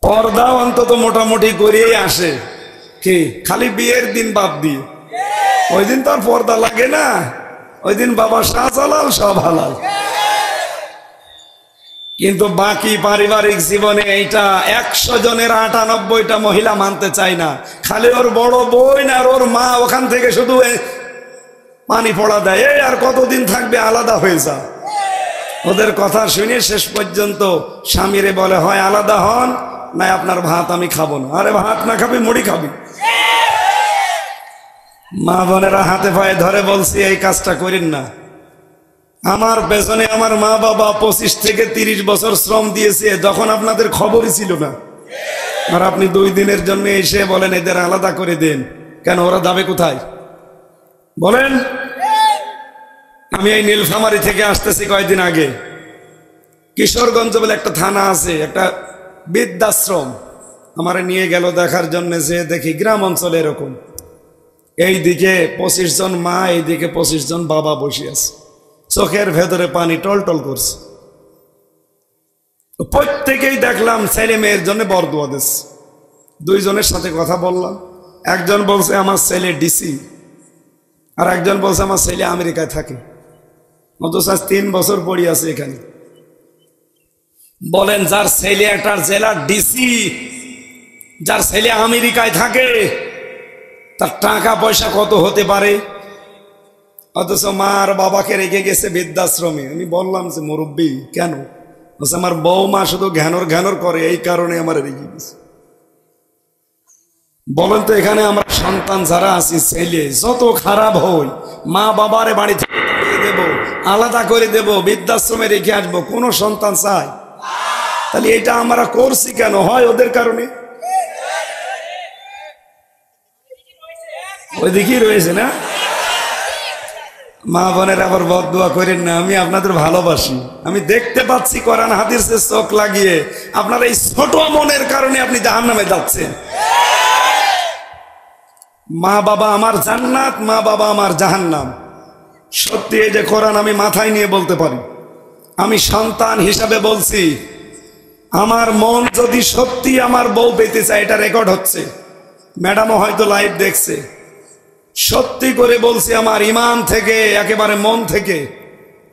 পর্দাও অন্তত মোটামুটি করিয়েই আসে। কি খালি বিয়ের দিন বাদ দিয়ে, ওই দিন তো আর পর্দা লাগে না, ওই দিন বাবা শাহজালাল সব হালাল। কিন্তু বাকি পারিবারিক জীবনে এইটা 100 জনের 98টা মহিলা মানতে চায় না। খালি ওর বড় বোন আর ওর মা ওখান থেকে শুধু পানি পড়া দেয়, এই আর কতদিন থাকবে, আলাদা হয়ে যা। ওদের কথা শুনে শেষ পর্যন্ত স্বামীরে বলে, হয় আলাদা হন, না আপনার ভাত আমি খাবো না। আরে ভাত না খাবি, মুড়ি খাবি। মা বোনেরা হাতে পায়ে ধরে বলছি, এই কাজটা করেন না। আমার পেছনে আমার মা বাবা 25 থেকে 30 বছর শ্রম দিয়েছে, যখন আপনাদের খবরই ছিল না। আর আপনি 2 দিনের জন্য এসে বলেন এদের আলাদা করে দেন, কেন? ওরা যাবে কোথায় বলেন? আমি এই নীলফামারী থেকে আসতেছি কয়েকদিন আগে, কিশোরগঞ্জ বলে একটা থানা আছে, একটা বৃদ্ধাশ্রম আমারে নিয়ে গেল দেখার জন্য। যে দেখি গ্রাম অঞ্চলে এরকম, এইদিকে 25 জন মা, এইদিকে 25 জন বাবা বসে আছে, চোখের ভেতরে পানি টলটল করছে। প্রত্যেকেই দেখলাম ছেলে মেয়ের জন্য বরদোয়া দিচ্ছে। 2 জনের সাথে কথা বললাম, একজন বলছে আমার ছেলে ডিসি, আর একজন বলছে আমার ছেলে আমেরিকায় থাকে, অথচ 3 বছর পড়ি আছে এখানে। বলেন, যার ছেলে একটা জেলার ডিসি, যার ছেলে আমেরিকায় থাকে, তার টাকা পয়সা কত হতে পারে? অথচ মা আর বাবাকে রেখে গেছে বৃদ্ধাশ্রমে। আমি বললাম যে মুরব্বী কেন? আমার বৌমা শুধু ঘ্যানর করে, এই কারণে আমার রেখে গেছে। বলেন তো, এখানে আমরা সন্তান যারা আছি, ছেলে যত খারাপ হই, মা বাবারে বাড়ি থেকে দেবো, আলাদা করে দেব, বৃদ্ধাশ্রমে রেখে আসবো, কোন সন্তান চায়? তাহলে এটা আমরা করছি কেন? হয় ওদের কারণে, ওইদিকেই রয়েছে না। মা বোনের আবার বদদুয়া করেন না, আমি আপনাদের ভালোবাসি। আমি দেখতে পাচ্ছি কোরআন হাদিসের চোখ লাগিয়ে আপনার এই ছোট মনের কারণে আপনি জাহান্নামে যাচ্ছেন। মা বাবা আমার জান্নাত, মা বাবা আমার জাহান্নাম। সত্যি এই যে কোরআন আমি মাথায় নিয়ে বলতে পারি, আমি সন্তান হিসাবে বলছি, আমার মন যদি সত্যি আমার বউ পেতে চায়, এটা রেকর্ড হচ্ছে, ম্যাডামও হয়তো লাইভ দেখছে। সত্যি করে বলছি, আমার ইমান থেকে, একেবারে মন থেকে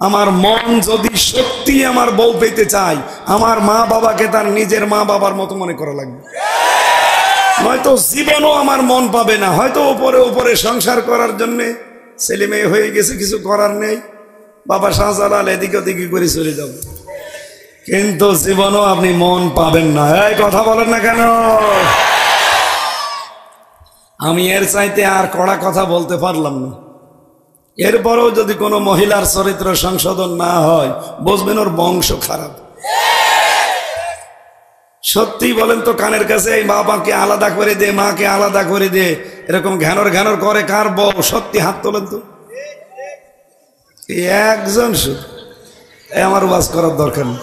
আমার মন যদি সত্যি আমার বউ পেতে চায়, আমার মা বাবাকে তার নিজের মা বাবার মতো মনে করা লাগবে, নয়তো জীবনও আমার মন পাবে না। হয়তো উপরে উপরে সংসার করার জন্য ছেলে মেয়ে হয়ে গেছে, কিছু করার নেই, বাবা শাহজালাল এদিকে ওদিকে করে চলে যাব, কিন্তু জীবনও আপনি মন পাবেন না। এই কথা বলেন না কেন? আমি এর চাইতে আর কড়া কথা বলতে পারলাম না। এরপরেও যদি কোনো মহিলার চরিত্র সংশোধন না হয়, বুঝবেন ওর বংশ খারাপ। সত্যি বলেন তো, কানের কাছে এই বাবাকে আলাদা করে দে, মাকে আলাদা করে দে, এরকম ঘ্যানর ঘ্যানর করে কার বউ? সত্যি হাত তোলেন তো। একজন শুধু, আমার ওয়াজ করার দরকার নেই।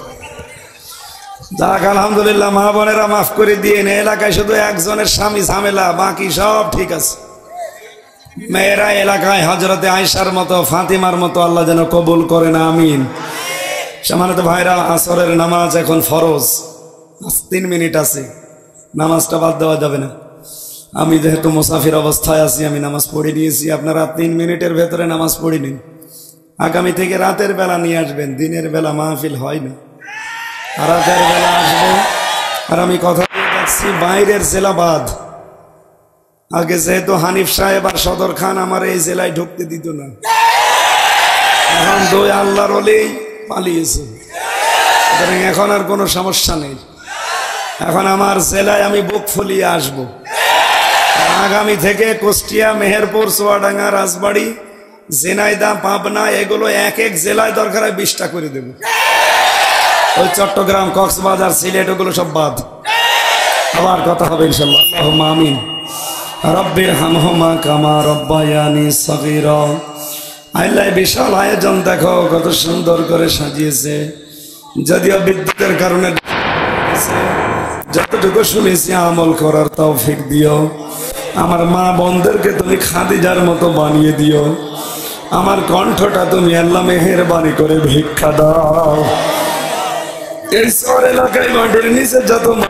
যাক আলহামদুলিল্লাহ, মা বোনেরা মাফ করে দিয়ে, এলাকায় শুধু একজনের স্বামী ঝামেলা, বাকি সব ঠিক আছে। মেয়েরা এলাকায় হযরতে আয়েশার মতো, ফাতিমার মতো আল্লাহ যেন কবুল করেন, আমিন। সম্মানিত ভাইরা, আসরের নামাজ এখন ফরজ, 3 মিনিট আছে, নামাজটা বাদ দেওয়া যাবে না। আমি যেহেতু মুসাফির অবস্থায় আছি, আমি নামাজ পড়ে নিয়েছি। আপনারা 3 মিনিটের ভেতরে নামাজ পড়ে নিন। আগামী থেকে রাতের বেলা নিয়ে আসবেন, দিনের বেলা মাহফিল হয় না, রাতের বেলা আসবো। আর আমি কথা বলে যাচ্ছি, বাইরের জেলা বাদ। আগে যেহেতু হানিফ সাহেব আর সদর খান আমার এই জেলায় ঢুকতে দিত না, এখন 2 আল্লাহর ওলিই পালিয়েছে, এখন আর কোনো সমস্যা নেই। এখন আমার জেলায় আমি বুক ফুলিয়ে আসবো। আগামী থেকে কুষ্টিয়া, মেহেরপুর, চুয়াডাঙ্গা, রাজবাড়ী, ঝিনাইদহ, পাবনা, এগুলো এক এক জেলায় দরকার হয় 20টা করে দেব। ওই চট্টগ্রাম, কক্সবাজার, সিলেট ওগুলো সব বাদ। আবার কথা হবে ইনশাআল্লাহ। আল্লাহুম্মা আমিন। রব্বির হামহুমা কামা রব্বায়ানি সগীরা। আল্লাহ বিশাল আয়োজন দেখো, কত সুন্দর করে সাজিয়েছে। যদিও বিদ্যুতের কারণে যতটুকু শুনেছি আমল করার তৌফিক দিও। আমার মা বোনদেরকে তুমি খাদিজার মতো বানিয়ে দিও। আমার কণ্ঠটা তুমি আল্লাহ মেহেরবানি করে ভিক্ষা দাও। এই শহর এলাকায় মাটির নিচে যত